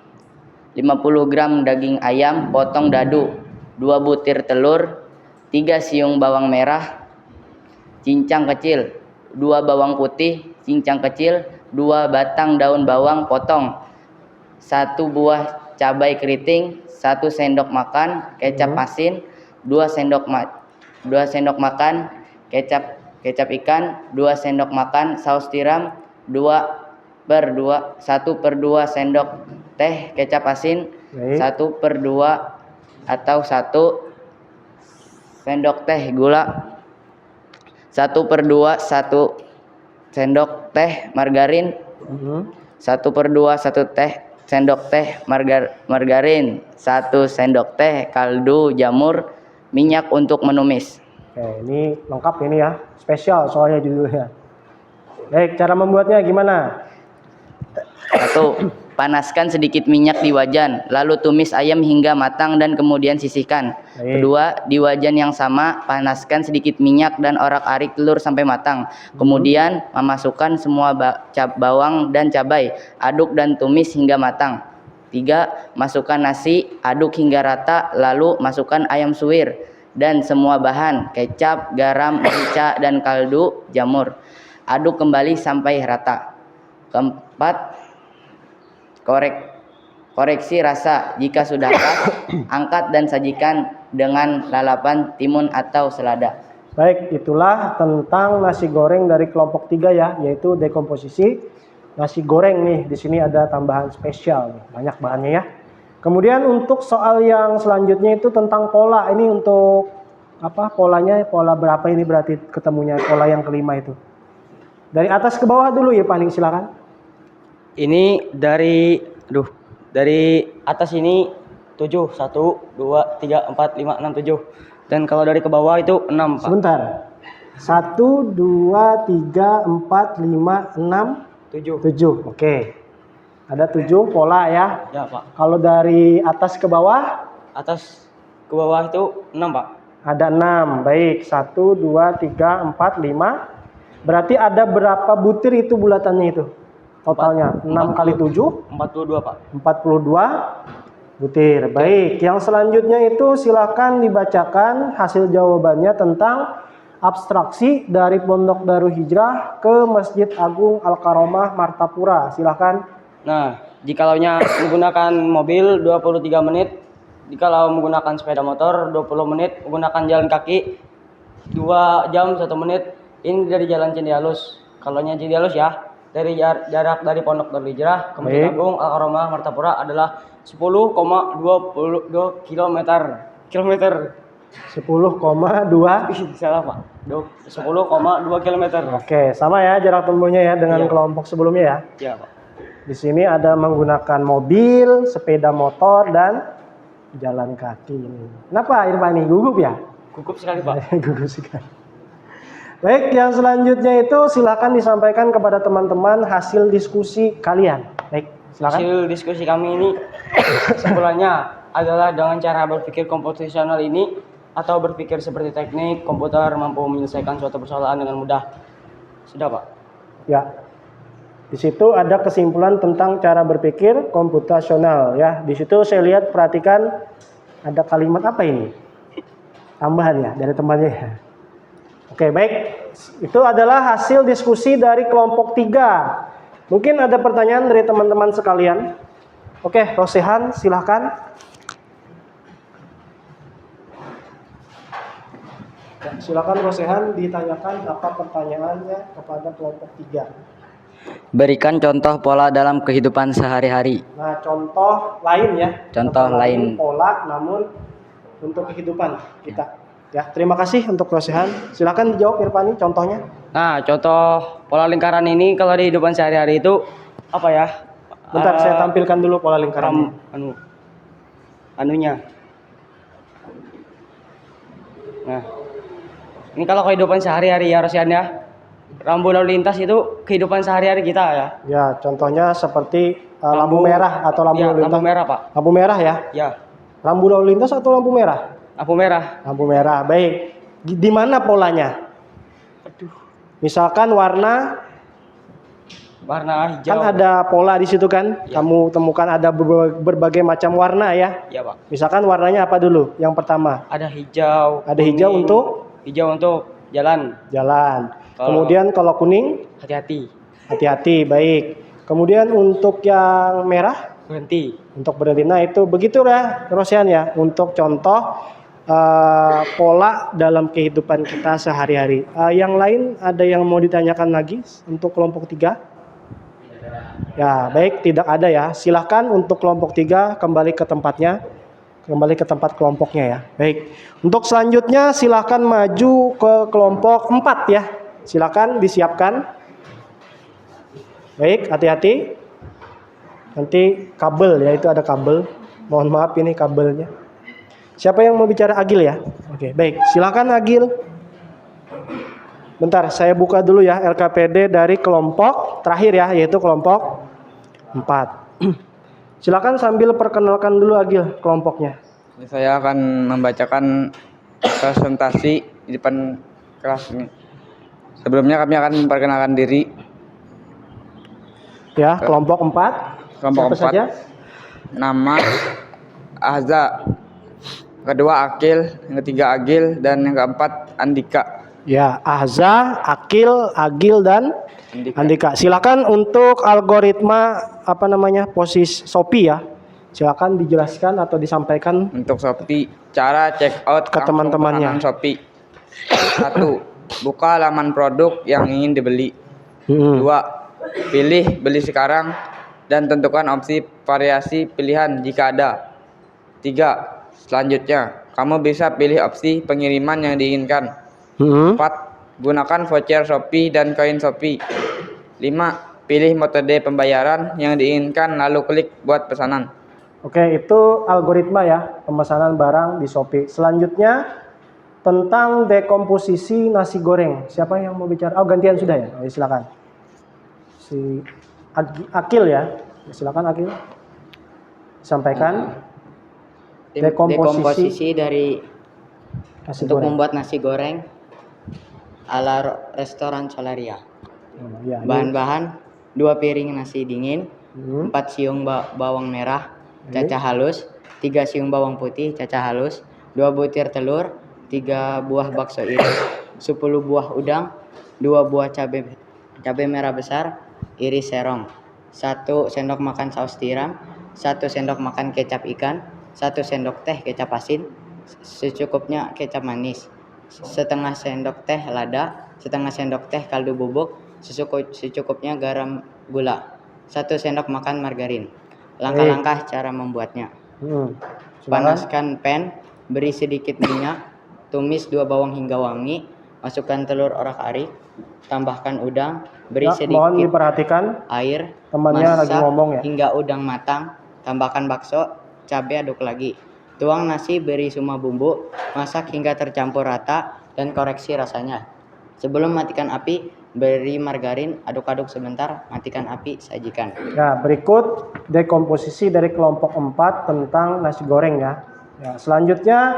50 gram daging ayam potong dadu, 2 butir telur, 3 siung bawang merah cincang kecil, 2 bawang putih cincang kecil, 2 batang daun bawang potong, 1 buah cabai keriting, 1 sendok makan kecap asin, 2 sendok makan kecap ikan, 2 sendok makan saus tiram, 1/2 sendok teh kecap asin, 1/2 atau 1 sendok teh gula, 1/2 sendok teh margarin, 1/2 sendok teh margarin, 1 sendok teh kaldu jamur, minyak untuk menumis. Oke, ini lengkap ini ya, spesial soalnya judulnya. Baik, cara membuatnya gimana? 1. Panaskan sedikit minyak di wajan, lalu tumis ayam hingga matang dan kemudian sisihkan. Baik. 2. Di wajan yang sama, panaskan sedikit minyak dan orak-arik telur sampai matang. Kemudian memasukkan semua bawang dan cabai, aduk dan tumis hingga matang. 3. Masukkan nasi, aduk hingga rata, lalu masukkan ayam suwir dan semua bahan, kecap, garam, merica, dan kaldu jamur. Aduk kembali sampai rata. 4. Koreksi rasa. Jika sudah pas, angkat dan sajikan dengan lalapan timun atau selada. Baik, itulah tentang nasi goreng dari kelompok 3 ya, yaitu dekomposisi nasi goreng nih. Di sini ada tambahan spesial nih, banyak bahannya ya. Kemudian untuk soal yang selanjutnya itu tentang pola. Ini untuk apa? Polanya pola berapa ini berarti ketemunya pola yang kelima itu. Dari atas ke bawah dulu ya, Paning, silakan. Ini dari atas ini 7, 1, 2, 3, 4, 5, 6, 7. Dan kalau dari ke bawah itu 6, Pak. Sebentar. 1, 2, 3, 4, 5, 6, 7. Oke. Ada 7 pola ya. Ya, Pak. Kalau dari atas ke bawah? Atas ke bawah itu 6, Pak. Ada 6. Baik. 1, 2, 3, 4, 5. Berarti ada berapa butir itu bulatannya itu? Totalnya 6 kali 7? 42, Pak. 42 butir. Baik, yang selanjutnya itu silakan dibacakan hasil jawabannya tentang abstraksi dari Pondok Darul Hijrah ke Masjid Agung Al-Karomah Martapura. Silakan. Nah, jikalau menggunakan mobil 23 menit, jikalau menggunakan sepeda motor 20 menit, menggunakan jalan kaki 2 jam 1 menit. Ini dari Jalan Cidialus. Kalau Cidialus ya, dari jarak dari Pondok Darul Hijrah ke Masjid Agung Al-Karomah Martapura adalah 10,22 kilometer. 10,2. Salah, Pak. 10,2 kilometer. Oke, sama ya jarak tempuhnya ya dengan kelompok sebelumnya ya. Iya, Pak. Di sini ada menggunakan mobil, sepeda motor, dan jalan kaki. Kenapa Irfani? Gugup ya? Gugup sekali, Pak. Gugup sekali. Baik, yang selanjutnya itu silakan disampaikan kepada teman-teman hasil diskusi kalian. Baik, silakan. Hasil diskusi kami ini kesimpulannya adalah dengan cara berpikir komposisional ini atau berpikir seperti teknik komputer mampu menyelesaikan suatu persoalan dengan mudah. Sudah, Pak? Ya. Di situ ada kesimpulan tentang cara berpikir komputasional ya. Di situ saya lihat, perhatikan ada kalimat apa ini? Tambahan ya dari temannya ya. Oke, baik. Itu adalah hasil diskusi dari kelompok 3. Mungkin ada pertanyaan dari teman-teman sekalian. Oke, Rosehan silahkan. Ya, silakan Rosehan ditanyakan apa pertanyaannya kepada kelompok 3. Berikan contoh pola dalam kehidupan sehari-hari. Nah, contoh lain ya. Contoh lain. Pola namun untuk kehidupan kita. Ya, terima kasih untuk Rosehan. Silakan dijawab Irfani contohnya. Nah, contoh pola lingkaran ini kalau di kehidupan sehari-hari itu apa ya? Bentar, saya tampilkan dulu pola lingkaran. Anunya. Nah, ini kalau kehidupan sehari-hari ya Rosian ya. Rambu lalu lintas itu kehidupan sehari-hari kita ya. Ya, contohnya seperti lampu merah atau lampu lalu lintas. Lampu merah, Pak. Lampu merah ya. Ya, Rambu lalu lintas atau lampu merah? lampu merah. Lampu merah. Baik. Di mana polanya? Misalkan warna Warna hijau. kan ada pola di situ kan? Ya. Kamu temukan ada berbagai macam warna ya. Ya, Pak. Misalkan warnanya apa dulu? Yang pertama. Ada hijau. Ada hijau kuning. untuk Hijau untuk jalan. jalan. Kalau- Kemudian kalau kuning, Hati-hati. hati-hati, baik. Kemudian untuk yang merah, Berhenti. untuk berhenti. Nah itu begitu ya, Rosian ya. Untuk contoh pola dalam kehidupan kita sehari-hari. Yang lain ada yang mau ditanyakan lagi untuk kelompok 3? Ya, baik, tidak ada ya. Silahkan untuk kelompok 3 kembali ke tempatnya. Kembali ke tempat kelompoknya ya. Baik. Untuk selanjutnya silahkan maju ke kelompok 4 ya. Silakan disiapkan. Baik, hati-hati. Nanti kabel ya, itu ada kabel. Mohon maaf ini kabelnya. Siapa yang mau bicara Agil ya? Oke, baik. Silakan Agil. Bentar, saya buka dulu ya LKPD dari kelompok terakhir ya, yaitu kelompok 4. Silakan sambil perkenalkan dulu Agil kelompoknya. Saya akan membacakan presentasi di depan kelas ini. Sebelumnya kami akan memperkenalkan diri. Ya, kelompok 4. Kelompok Siapa 4. saja? Nama Ahza. Kedua Akil, yang ketiga Agil, dan yang keempat Andika. Ya, Ahza, Akil, Agil dan Andika. Silakan untuk algoritma posisi Shopee ya. Silakan dijelaskan atau disampaikan Untuk Shopee, cara check out ke teman-temannya. Shopee. 1. Buka halaman produk yang ingin dibeli. 2. Pilih beli sekarang dan tentukan opsi variasi pilihan jika ada. 3. Selanjutnya, kamu bisa pilih opsi pengiriman yang diinginkan. 4. Gunakan voucher Shopee dan koin Shopee. 5. Pilih metode pembayaran yang diinginkan lalu klik buat pesanan. Oke, itu algoritma ya, pemesanan barang di Shopee. Selanjutnya tentang dekomposisi nasi goreng. Siapa yang mau bicara? Oh, gantian sudah ya. Oke, silakan. Si Akil ya. Silakan Akil. Sampaikan Dekomposisi dari nasi untuk goreng. membuat nasi goreng ala restoran Solaria. Ya, ini- Bahan-bahan 2 piring nasi dingin, 4 siung bawang merah cacah halus, 3 siung bawang putih cacah halus, 2 butir telur, 3 buah bakso iris, 10 buah udang, 2 buah cabai merah besar, iris serong, 1 sendok makan saus tiram, 1 sendok makan kecap ikan, 1 sendok teh kecap asin, secukupnya kecap manis, setengah sendok teh lada, setengah sendok teh kaldu bubuk, secukupnya garam gula, 1 sendok makan margarin. Langkah-langkah cara membuatnya. Silakan. Panaskan pan, beri sedikit minyak, tumis 2 bawang hingga wangi, masukkan telur orak-arik, tambahkan udang, beri Ya, mohon sedikit diperhatikan air, temannya lagi masak ngomong ya. hingga udang matang, tambahkan bakso, cabai aduk lagi. Tuang nasi, beri semua bumbu, masak hingga tercampur rata dan koreksi rasanya. Sebelum matikan api, beri margarin, aduk-aduk sebentar, matikan api, sajikan. Ya, berikut dekomposisi dari kelompok 4 tentang nasi goreng ya. Ya, selanjutnya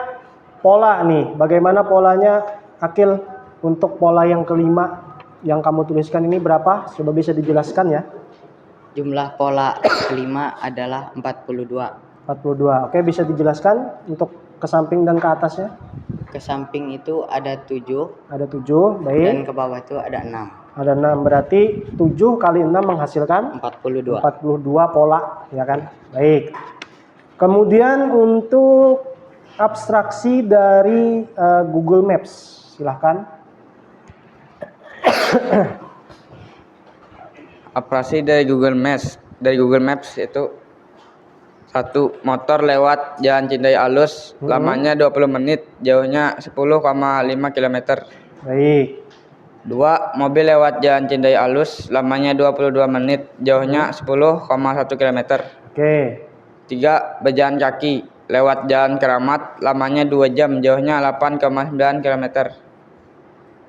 pola nih. Bagaimana polanya Akil untuk pola yang kelima yang kamu tuliskan ini berapa? Coba bisa dijelaskan ya. Jumlah pola kelima adalah 42. 42. Oke, bisa dijelaskan untuk ke samping dan ke atasnya? Ke samping itu ada 7 Ada 7, dan baik. ke bawah itu ada 6. Ada 6, berarti 7 kali 6 menghasilkan 42. 42 pola, ya kan? Baik. Kemudian untuk abstraksi dari Google Maps, silahkan. Abstraksi dari Google Maps. Dari Google Maps itu 1. Motor lewat Jalan Cindai Alus, lamanya 20 menit, jauhnya 10,5 km. Baik. 2. Mobil lewat Jalan Cindai Alus, lamanya 22 menit, jauhnya 10,1 km. Oke. 3. Berjalan kaki lewat Jalan Keramat, lamanya 2 jam, jauhnya 8,9 km.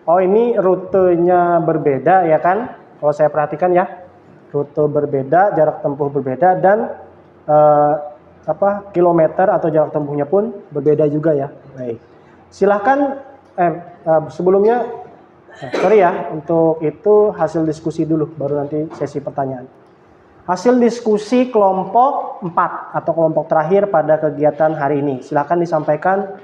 Oh, ini rutenya berbeda ya kan? Kalau saya perhatikan ya, rute berbeda, jarak tempuh berbeda, dan kilometer atau jarak tempuhnya pun berbeda juga ya. Baik. Silahkan sebelumnya sorry ya, untuk itu hasil diskusi dulu, baru nanti sesi pertanyaan. Hasil diskusi kelompok 4 atau kelompok terakhir pada kegiatan hari ini. Silahkan disampaikan,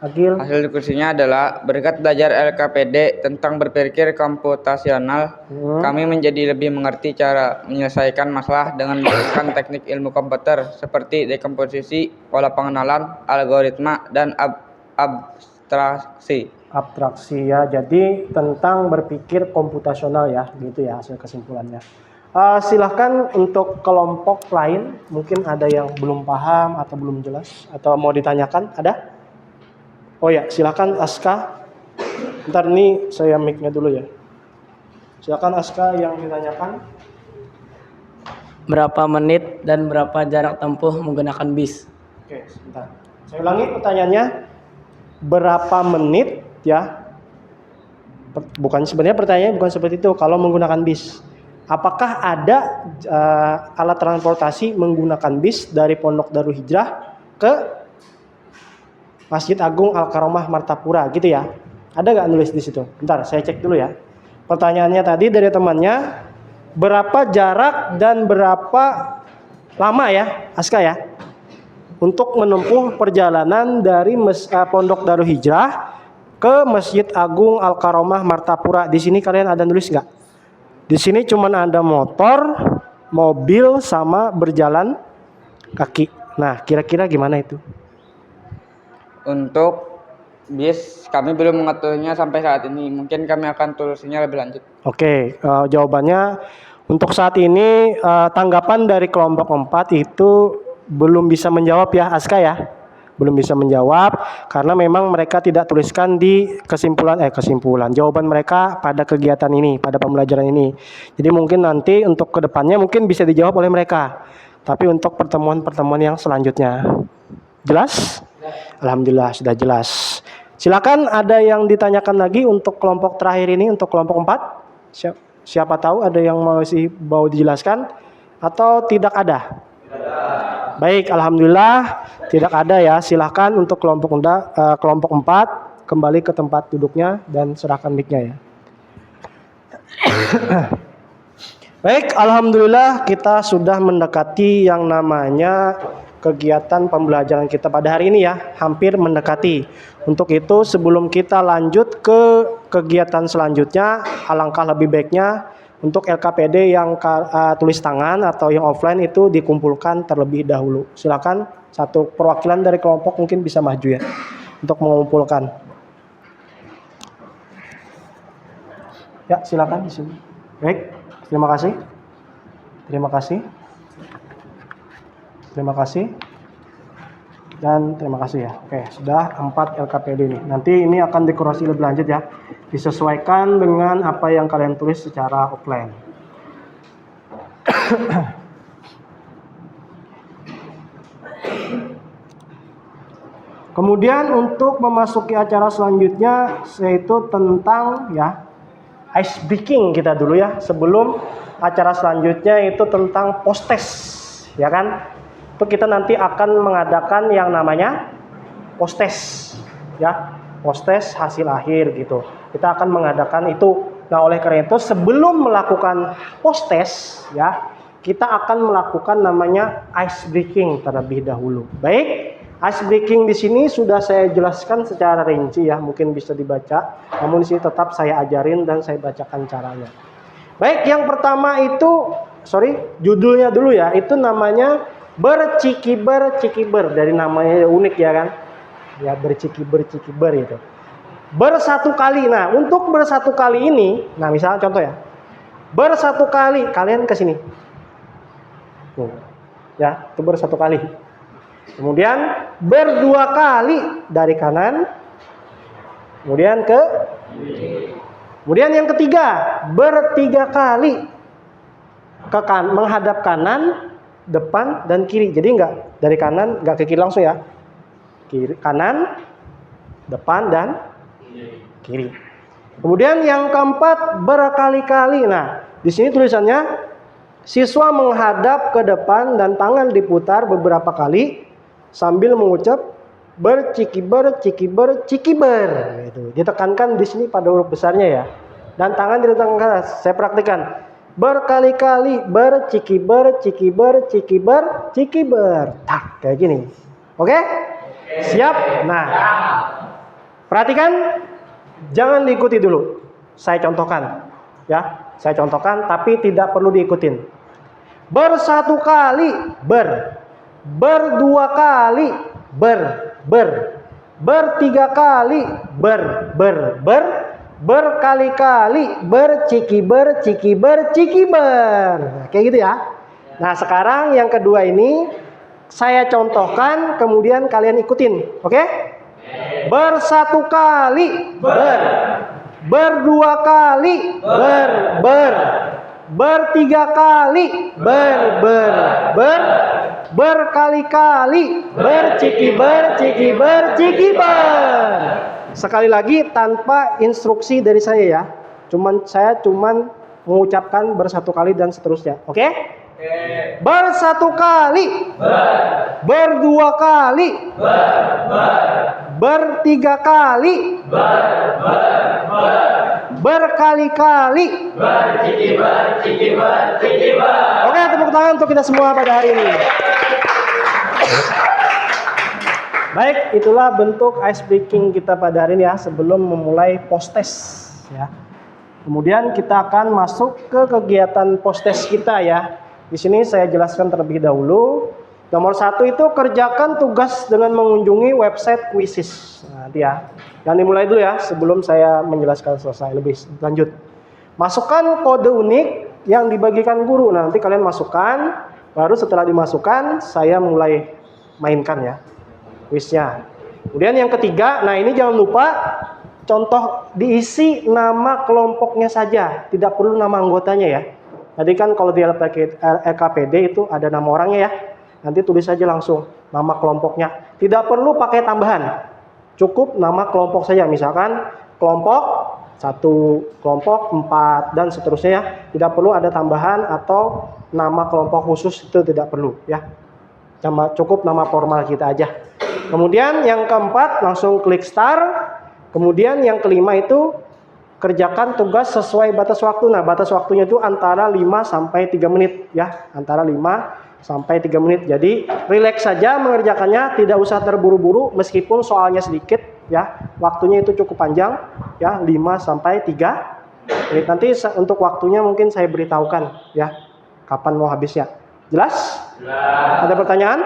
Agil. Hasil diskusinya adalah berkat belajar LKPD tentang berpikir komputasional, kami menjadi lebih mengerti cara menyelesaikan masalah dengan menggunakan teknik ilmu komputer seperti dekomposisi, pola pengenalan, algoritma, dan abstraksi. Abstraksi ya, jadi tentang berpikir komputasional ya, gitu ya hasil kesimpulannya. Silahkan untuk kelompok lain, mungkin ada yang belum paham atau belum jelas atau mau ditanyakan, ada? Oh ya, silahkan Aska. Ntar nih saya mic-nya dulu ya. Silahkan Aska yang ditanyakan. Berapa menit dan berapa jarak tempuh menggunakan bis? Oke, sebentar. Saya ulangi pertanyaannya. Berapa menit ya? Bukan, sebenarnya pertanyaannya bukan seperti itu. Kalau menggunakan bis, apakah ada alat transportasi menggunakan bis dari Pondok Darul Hijrah ke Masjid Agung Al-Karomah Martapura gitu ya? Ada nggak nulis di situ? Bentar, saya cek dulu ya. Pertanyaannya tadi dari temannya, berapa jarak dan berapa lama ya, Aska ya, untuk menempuh perjalanan dari Pondok Darul Hijrah ke Masjid Agung Al-Karomah Martapura? Di sini kalian ada nulis nggak? Di sini cuma ada motor, mobil, sama berjalan kaki. Nah, kira-kira gimana itu? Untuk bis kami belum mengaturnya sampai saat ini. Mungkin kami akan tulisnya lebih lanjut. Oke, jawabannya untuk saat ini tanggapan dari kelompok 4 itu belum bisa menjawab ya, Aska ya. Belum bisa menjawab karena memang mereka tidak tuliskan di kesimpulan jawaban mereka pada kegiatan ini, pada pembelajaran ini. Jadi mungkin nanti untuk kedepannya mungkin bisa dijawab oleh mereka. Tapi untuk pertemuan-pertemuan yang selanjutnya. Jelas? Alhamdulillah sudah jelas. Silakan, ada yang ditanyakan lagi untuk kelompok terakhir ini, untuk kelompok 4? Siapa tahu ada yang masih mau dijelaskan atau tidak ada? Baik, alhamdulillah tidak ada ya. Silakan untuk kelompok 4 kembali ke tempat duduknya dan serahkan mic-nya ya. Baik, alhamdulillah kita sudah mendekati yang namanya kegiatan pembelajaran kita pada hari ini ya, hampir mendekati. Untuk itu sebelum kita lanjut ke kegiatan selanjutnya, alangkah lebih baiknya untuk LKPD yang tulis tangan atau yang offline itu dikumpulkan terlebih dahulu. Silakan satu perwakilan dari kelompok mungkin bisa maju ya untuk mengumpulkan. Ya, silakan di sini. Baik, terima kasih. Terima kasih. Terima kasih. Dan terima kasih ya. Oke, sudah 4 LKPD ini. Nanti ini akan dikoreksi lebih lanjut ya. Disesuaikan dengan apa yang kalian tulis secara offline. Kemudian untuk memasuki acara selanjutnya yaitu tentang ya ice breaking kita dulu ya. Sebelum acara selanjutnya itu tentang post test, ya kan? Itu kita nanti akan mengadakan yang namanya post test ya, post test hasil akhir gitu. Kita akan mengadakan itu. Nah, oleh karena itu sebelum melakukan post test ya, kita akan melakukan namanya ice breaking terlebih dahulu. Baik, Ice breaking di sini sudah saya jelaskan secara rinci ya, mungkin bisa dibaca. Namun di sini tetap saya ajarin dan saya bacakan caranya. Baik, yang pertama itu, judulnya dulu ya. Itu namanya bercikiber-cikiber. Dari namanya unik ya kan? Ya, bercikiber-cikiber itu. Bersatu kali. Nah, untuk bersatu kali ini, nah misalnya contoh ya. Bersatu kali, kalian ke sini. Ya, itu bersatu kali. Kemudian berdua kali dari kanan. Kemudian kemudian yang ketiga, bertiga kali menghadap kanan, depan dan kiri. Jadi enggak dari kanan, enggak ke kiri langsung ya. Kiri, kanan, depan dan kiri. Kemudian yang keempat, berkali-kali. Nah, di sini tulisannya siswa menghadap ke depan dan tangan diputar beberapa kali sambil mengucap bercikiber, cikiber, cikiber. Gitu. Ditekankan di sini pada huruf besarnya ya. Dan tangan ditekankan. Saya praktikkan. Berkali-kali bercikiber, cikiber, cikiber, cikiber. Tak, kayak gini. Oke? Siap? Nah, perhatikan. Jangan diikuti dulu. Saya contohkan. Ya, saya contohkan tapi tidak perlu diikutin. Bersatu kali berdua kali bertiga kali berkali-kali bercikiber, cikiber, cikiber. Nah, kayak gitu ya. Nah, sekarang yang kedua ini saya contohkan, kemudian kalian ikutin. Oke? Bersatu kali berdua kali bertiga kali berkali-kali bercikiber, cikiber, cikiber. Sekali lagi tanpa instruksi dari saya ya. Saya cuman mengucapkan bersatu kali dan seterusnya. Oke? Bersatu kali berdua kali bertiga kali berkali-kali Oke, tepuk tangan untuk kita semua pada hari ini. Baik, itulah bentuk ice breaking kita pada hari ini ya, sebelum memulai post test ya. Kemudian kita akan masuk ke kegiatan post test kita ya. Di sini saya jelaskan terlebih dahulu. Nomor 1 itu kerjakan tugas dengan mengunjungi website Quizizz. Nah, nanti ya. Yang dimulai dulu ya sebelum saya menjelaskan selesai lebih lanjut. Masukkan kode unik yang dibagikan guru. Nah, nanti kalian masukkan, baru setelah dimasukkan saya mulai mainkan ya quiznya. Kemudian yang ketiga, nah ini jangan lupa contoh diisi nama kelompoknya saja, tidak perlu nama anggotanya ya. Tadi kan kalau di LKPD itu ada nama orangnya ya. Nanti tulis saja langsung nama kelompoknya. Tidak perlu pakai tambahan. Cukup nama kelompok saja. Misalkan kelompok 1, kelompok 4 dan seterusnya ya. Tidak perlu ada tambahan atau nama kelompok khusus, itu tidak perlu ya. Cukup nama formal kita aja. Kemudian yang keempat langsung klik start. Kemudian yang kelima itu kerjakan tugas sesuai batas waktu. Nah, batas waktunya itu antara 5 sampai 3 menit ya, antara 5 sampai 3 menit. Jadi, rileks saja mengerjakannya, tidak usah terburu-buru meskipun soalnya sedikit ya. Waktunya itu cukup panjang ya, 5 sampai 3 menit. Nanti untuk waktunya mungkin saya beritahukan ya, kapan mau habisnya. Jelas? Ada pertanyaan?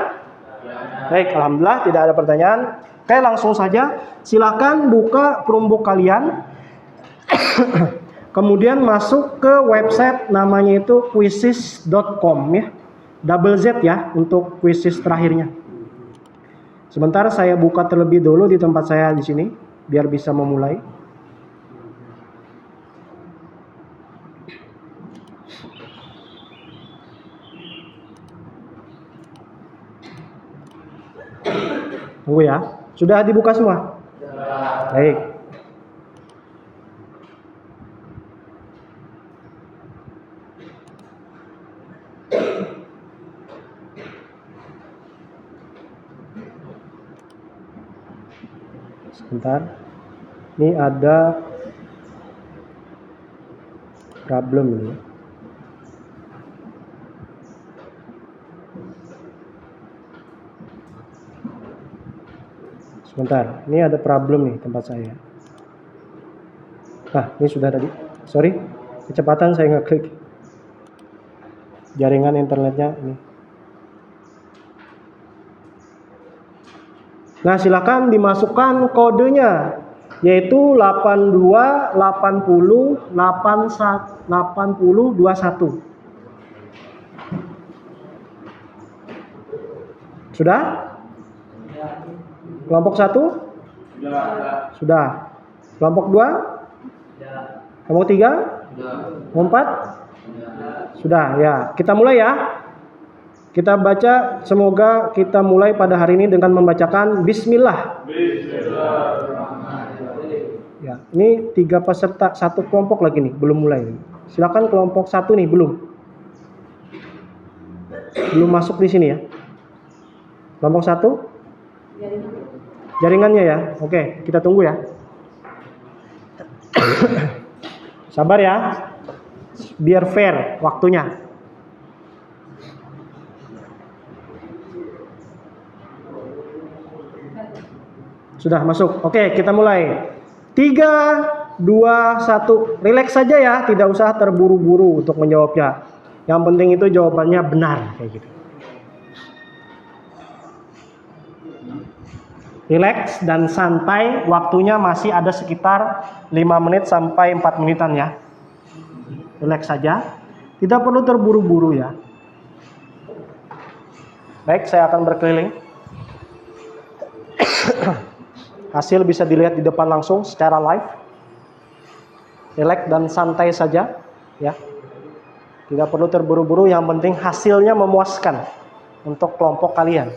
Baik, alhamdulillah tidak ada pertanyaan. Oke, langsung saja. Silakan buka Chromebook kalian. Kemudian masuk ke website namanya itu quizizz.com ya. Double Z ya untuk Quizizz terakhirnya. Sebentar saya buka terlebih dulu di tempat saya di sini biar bisa memulai. Tunggu ya. Sudah dibuka semua? Baik. Sebentar, ini ada problem ini. Sebentar, ini ada problem nih tempat saya. Nah, ini sudah tadi. Sorry, kecepatan saya ngeklik. Jaringan internetnya ini. Nah, silakan dimasukkan kodenya, yaitu 82 80 80 21. Sudah? Kelompok 1? Sudah. Kelompok 2? Kelompok 3? Kelompok 4? Sudah, ya. Kita mulai ya. Kita baca, semoga kita mulai pada hari ini dengan membacakan Bismillah. Ya, ini 3 peserta, 1 kelompok lagi nih, belum mulai. Silakan kelompok 1 nih, belum masuk di sini ya. Kelompok 1? Jaringannya ya. Oke, kita tunggu ya. Sabar ya. Biar fair waktunya. Sudah masuk. Oke, kita mulai. 3, 2, 1. Relax saja ya, tidak usah terburu-buru untuk menjawabnya. Yang penting itu jawabannya benar kayak gitu. Relax dan santai, waktunya masih ada sekitar 5 menit sampai 4 menitan ya. Relax saja, tidak perlu terburu-buru ya. Baik, saya akan berkeliling. Hasil bisa dilihat di depan langsung secara live. Relax dan santai saja ya. Tidak perlu terburu-buru, yang penting hasilnya memuaskan untuk kelompok kalian.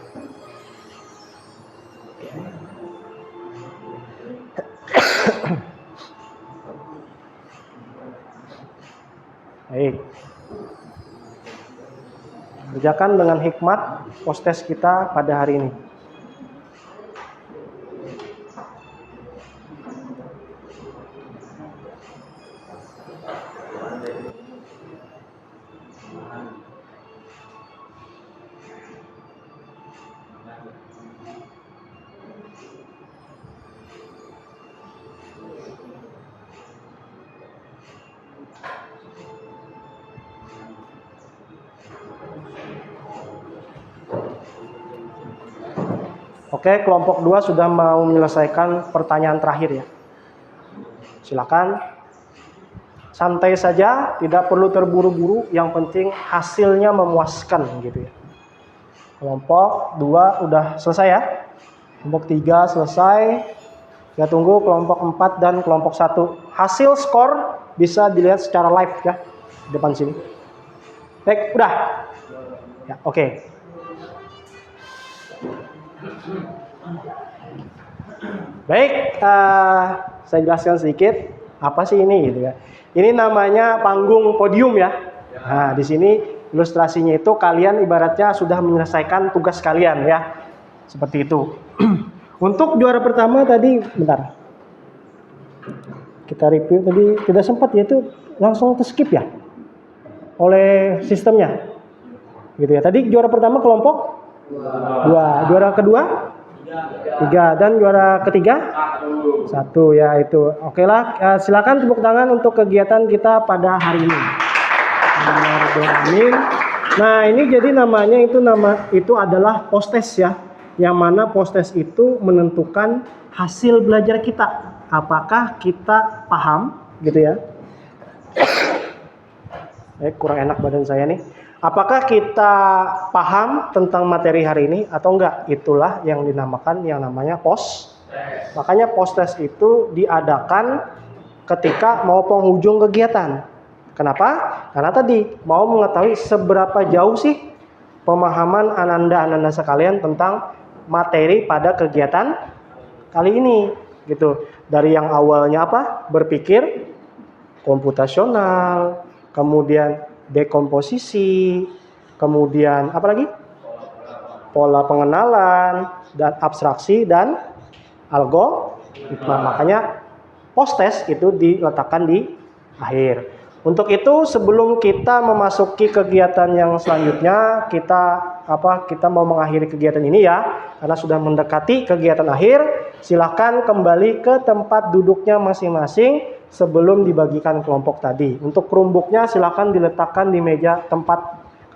Baik. Kerjakan dengan hikmat post-test kita pada hari ini. Oke, kelompok 2 sudah mau menyelesaikan pertanyaan terakhir ya. Silakan. Santai saja, tidak perlu terburu-buru, yang penting hasilnya memuaskan gitu ya. Kelompok 2 udah selesai ya. Kelompok 3 selesai. Kita tunggu kelompok 4 dan kelompok 1. Hasil skor bisa dilihat secara live ya di depan sini. Baik, udah. Ya, oke. Baik, saya jelaskan sedikit apa sih ini gitu ya. Ini namanya panggung podium ya. Nah, di sini ilustrasinya itu kalian ibaratnya sudah menyelesaikan tugas kalian ya. Seperti itu. Untuk juara pertama tadi, bentar. Kita review tadi tidak sempat, yaitu langsung skip ya oleh sistemnya. Gitu ya. Tadi juara pertama kelompok 2, juara kedua 3, dan juara ketiga 1 ya itu. Oke lah, silakan tepuk tangan untuk kegiatan kita pada hari ini. Amin. Nah, ini jadi namanya itu adalah post-test ya. Yang mana post-test itu menentukan hasil belajar kita. Apakah kita paham gitu ya. Kurang enak badan saya nih. Apakah kita paham tentang materi hari ini atau enggak? Itulah yang dinamakan yang namanya post. Makanya post test itu diadakan ketika mau penghujung kegiatan. Kenapa? Karena tadi mau mengetahui seberapa jauh sih pemahaman ananda-ananda sekalian tentang materi pada kegiatan kali ini gitu. Dari yang awalnya apa? Berpikir komputasional, kemudian dekomposisi, kemudian apa lagi? Pola pengenalan, dan abstraksi, dan algoritma. Makanya post test itu diletakkan di akhir. Untuk itu sebelum kita memasuki kegiatan yang selanjutnya, kita mau mengakhiri kegiatan ini ya, karena sudah mendekati kegiatan akhir. Silakan kembali ke tempat duduknya masing-masing sebelum dibagikan kelompok tadi. Untuk Chromebooknya silakan diletakkan di meja tempat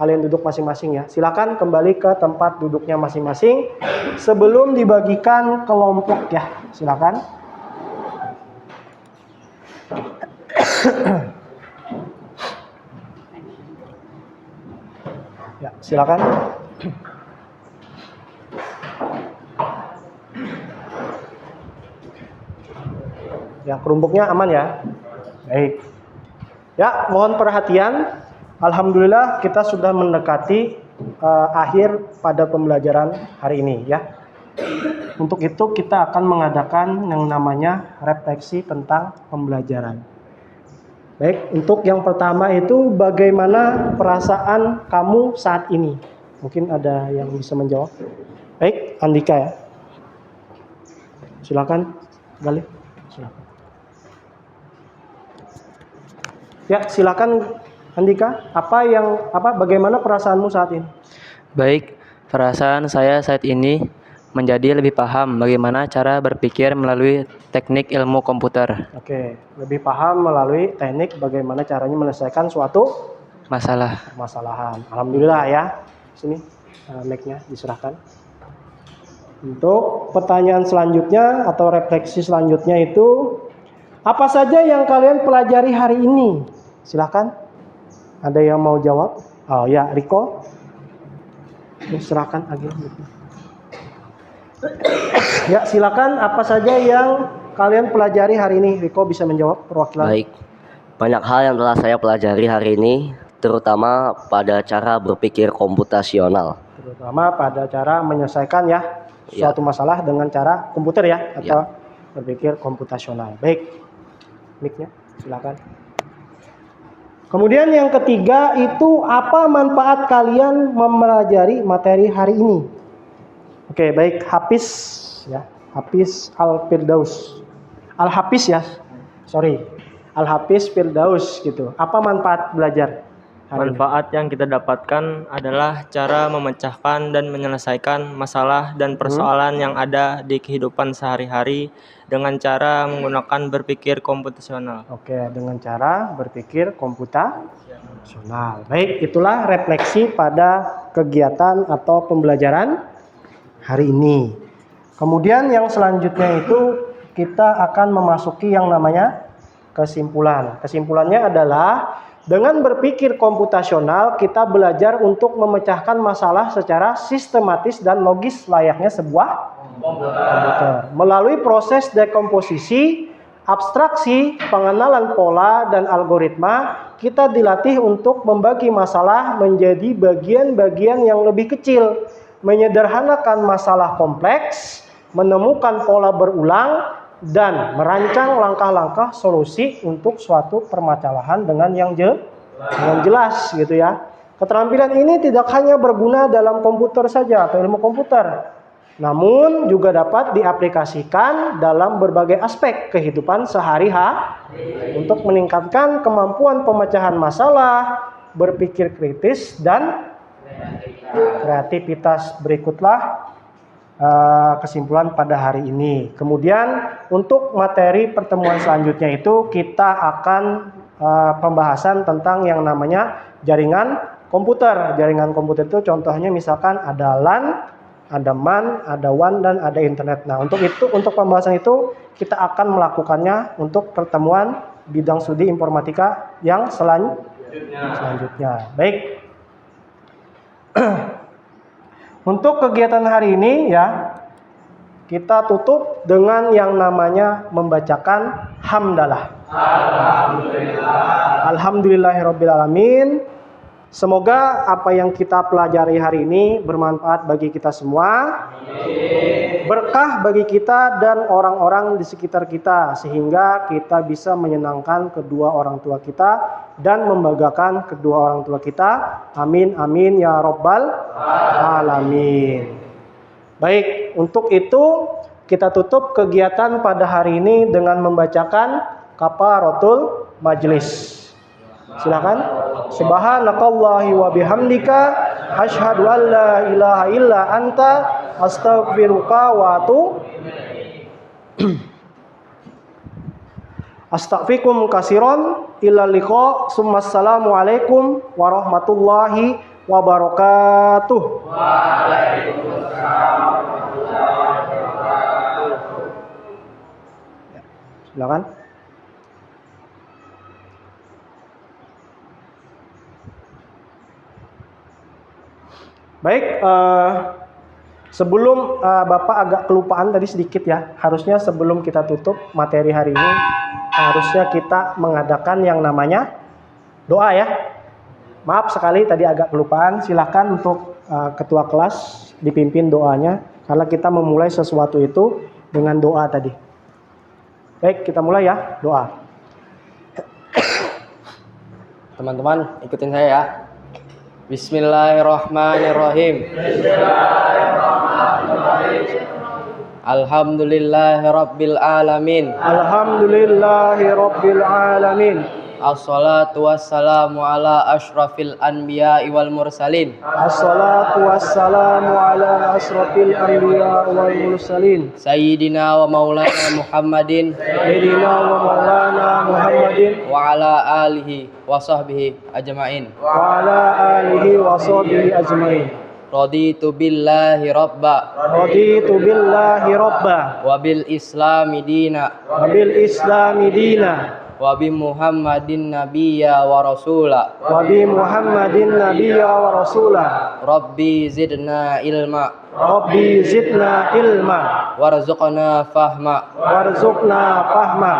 kalian duduk masing-masing ya. Silakan kembali ke tempat duduknya masing-masing sebelum dibagikan kelompok ya. Silakan. Ya, silakan. Ya, Chromebooknya aman ya. Baik. Ya, mohon perhatian. Alhamdulillah kita sudah mendekati akhir pada pembelajaran hari ini ya. Untuk itu kita akan mengadakan yang namanya refleksi tentang pembelajaran. Baik, untuk yang pertama itu bagaimana perasaan kamu saat ini? Mungkin ada yang bisa menjawab. Baik, Andika ya. Silakan, Galih. Silakan. Ya, silakan Andika. Bagaimana perasaanmu saat ini? Baik, perasaan saya saat ini menjadi lebih paham bagaimana cara berpikir melalui teknik ilmu komputer. Oke, lebih paham melalui teknik bagaimana caranya menyelesaikan suatu permasalahan. Alhamdulillah ya. Sini mic-nya diserahkan. Untuk pertanyaan selanjutnya atau refleksi selanjutnya itu, apa saja yang kalian pelajari hari ini? Silakan. Ada yang mau jawab? Oh ya, Riko. Silakan Agil. Ya, silakan apa saja yang kalian pelajari hari ini? Riko bisa menjawab perwakilan. Baik, banyak hal yang telah saya pelajari hari ini, terutama pada cara berpikir komputasional. Terutama pada cara menyelesaikan ya suatu masalah dengan cara komputer ya, atau berpikir komputasional. Baik, mic-nya silakan. Kemudian yang ketiga itu apa manfaat kalian mempelajari materi hari ini? Oke, baik, Hafiz ya, Hafiz Al-Firdaus. Al-Hafiz ya. Sorry. Al-Hafiz Firdaus gitu. Apa manfaat belajar hari Manfaat yang kita dapatkan adalah cara memecahkan dan menyelesaikan masalah dan persoalan yang ada di kehidupan sehari-hari dengan cara menggunakan berpikir komputasional. Oke, dengan cara berpikir komputasional. Baik, itulah refleksi pada kegiatan atau pembelajaran hari ini. Kemudian yang selanjutnya itu kita akan memasuki yang namanya kesimpulan. Kesimpulannya adalah dengan berpikir komputasional kita belajar untuk memecahkan masalah secara sistematis dan logis layaknya sebuah komputer. Melalui proses dekomposisi, abstraksi, pengenalan pola dan algoritma, kita dilatih untuk membagi masalah menjadi bagian-bagian yang lebih kecil, menyederhanakan masalah kompleks, menemukan pola berulang, dan merancang langkah-langkah solusi untuk suatu permasalahan dengan yang jelas gitu ya. Keterampilan ini tidak hanya berguna dalam komputer saja atau ilmu komputer, namun juga dapat diaplikasikan dalam berbagai aspek kehidupan sehari-hari untuk meningkatkan kemampuan pemecahan masalah, berpikir kritis, dan kreativitas. Berikutlah kesimpulan pada hari ini. Kemudian untuk materi pertemuan selanjutnya itu kita akan pembahasan tentang yang namanya jaringan komputer. Jaringan komputer itu contohnya misalkan ada LAN, ada MAN, ada WAN, dan ada internet. Nah, untuk pembahasan itu kita akan melakukannya untuk pertemuan bidang studi informatika yang selanjutnya. Baik. Untuk kegiatan hari ini ya, kita tutup dengan yang namanya membacakan hamdalah. Alhamdulillahirrabbilalamin. Semoga apa yang kita pelajari hari ini bermanfaat bagi kita semua, berkah bagi kita dan orang-orang di sekitar kita, sehingga kita bisa menyenangkan kedua orang tua kita dan membanggakan kedua orang tua kita. Amin amin ya robbal alamin. Baik, untuk itu kita tutup kegiatan pada hari ini dengan membacakan kafaratul majlis. Silakan. Subhanallahi wa bihamdika asyhadu an la ilaha illa anta astaghfiruka wa atubu astaghfirukum katsiran illa liqa summassalamu alaikum warahmatullahi wabarakatuh. Silakan. Baik, sebelum Bapak agak kelupaan tadi sedikit ya, harusnya sebelum kita tutup materi hari ini, harusnya kita mengadakan yang namanya doa ya. Maaf sekali tadi agak kelupaan, silakan untuk ketua kelas dipimpin doanya, karena kita memulai sesuatu itu dengan doa tadi. Baik, kita mulai ya, doa. Teman-teman, ikutin saya ya. Bismillahirrahmanirrahim. Alhamdulillahirabbil alamin. Alhamdulillahirabbil alamin. Assalatu wassalamu ala asyrafil anbiya'i wal mursalin. Assalatu wassalamu ala asyrafil anbiya'i wal mursalin. Sayyidina wa maulana Muhammadin. Sayyidina wa maulana Muhammadin. Wa ala alihi wa sahbihi ajma'in. Wa ala alihi wa sahbihi ajma'in. Raditu billahi rabba. Raditu billahi rabba. Wa bil islami dina. Wa bil islami dina. Wa bi Muhammadin nabiyya wa rasula. Wa bi Muhammadin nabiyya wa rasula. Rabbi zidna ilma. Rabbi zidna ilma. Warzuqna fahma. Warzuqna fahma.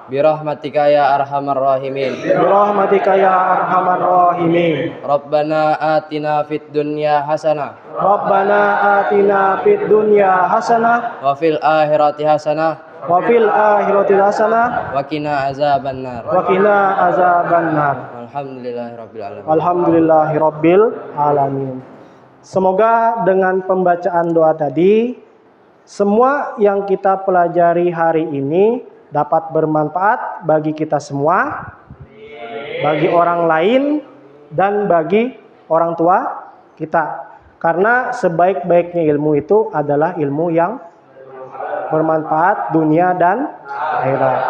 Birahmatika ya arhamar rahimin. Birahmatika ya arhamar rahimin. Rabbana atina fid dunya hasanah. Rabbana atina fid dunya hasanah. Wa fil akhirati hasanah. Wa fil akhirati hasanah. Wa qina azabannar. Wa qina azabannar. Alhamdulillahirabbil alamin. Alhamdulillahirabbil alamin. Semoga dengan pembacaan doa tadi, semua yang kita pelajari hari ini dapat bermanfaat bagi kita semua, bagi orang lain, dan bagi orang tua kita. Karena sebaik-baiknya ilmu itu adalah ilmu yang bermanfaat dunia dan akhirat.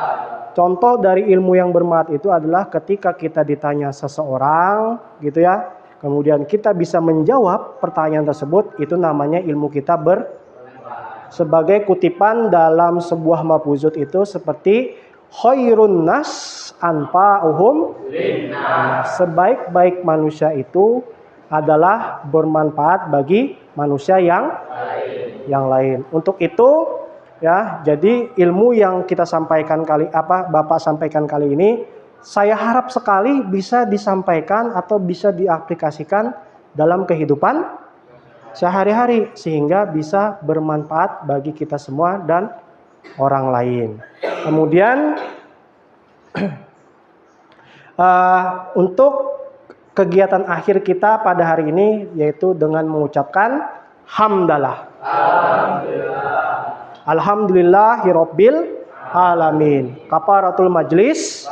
Contoh dari ilmu yang bermanfaat itu adalah ketika kita ditanya seseorang, gitu ya, kemudian kita bisa menjawab pertanyaan tersebut, itu namanya ilmu kita sebagai kutipan dalam sebuah mafuzut itu seperti khairun nas anfa'uhum linnas. Sebaik-baik manusia itu adalah bermanfaat bagi manusia yang lain. Untuk itu ya, jadi ilmu yang kita sampaikan Bapak sampaikan kali ini, saya harap sekali bisa disampaikan atau bisa diaplikasikan dalam kehidupan sehari-hari sehingga bisa bermanfaat bagi kita semua dan orang lain. Kemudian untuk kegiatan akhir kita pada hari ini yaitu dengan mengucapkan hamdalah. Alhamdulillahirabbil alamin. Kafaratul majlis.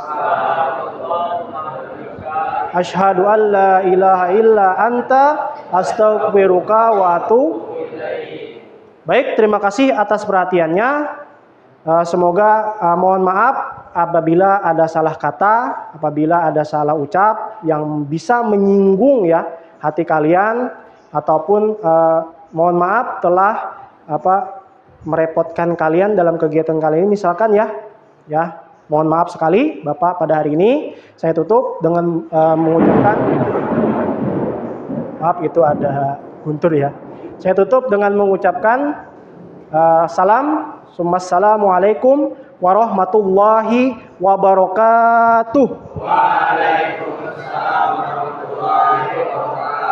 Asyhadu an la ilaha illa anta astaghfiruka wa atubu. Baik, terima kasih atas perhatiannya. Semoga mohon maaf apabila ada salah kata, apabila ada salah ucap yang bisa menyinggung ya hati kalian, ataupun mohon maaf telah merepotkan kalian dalam kegiatan kali ini misalkan ya. Mohon maaf sekali Bapak pada hari ini. Saya tutup dengan mengucapkan maaf, itu ada guntur ya. Saya tutup dengan mengucapkan salam. Assalamualaikum warahmatullahi wabarakatuh. Waalaikumsalam warahmatullahi wabarakatuh.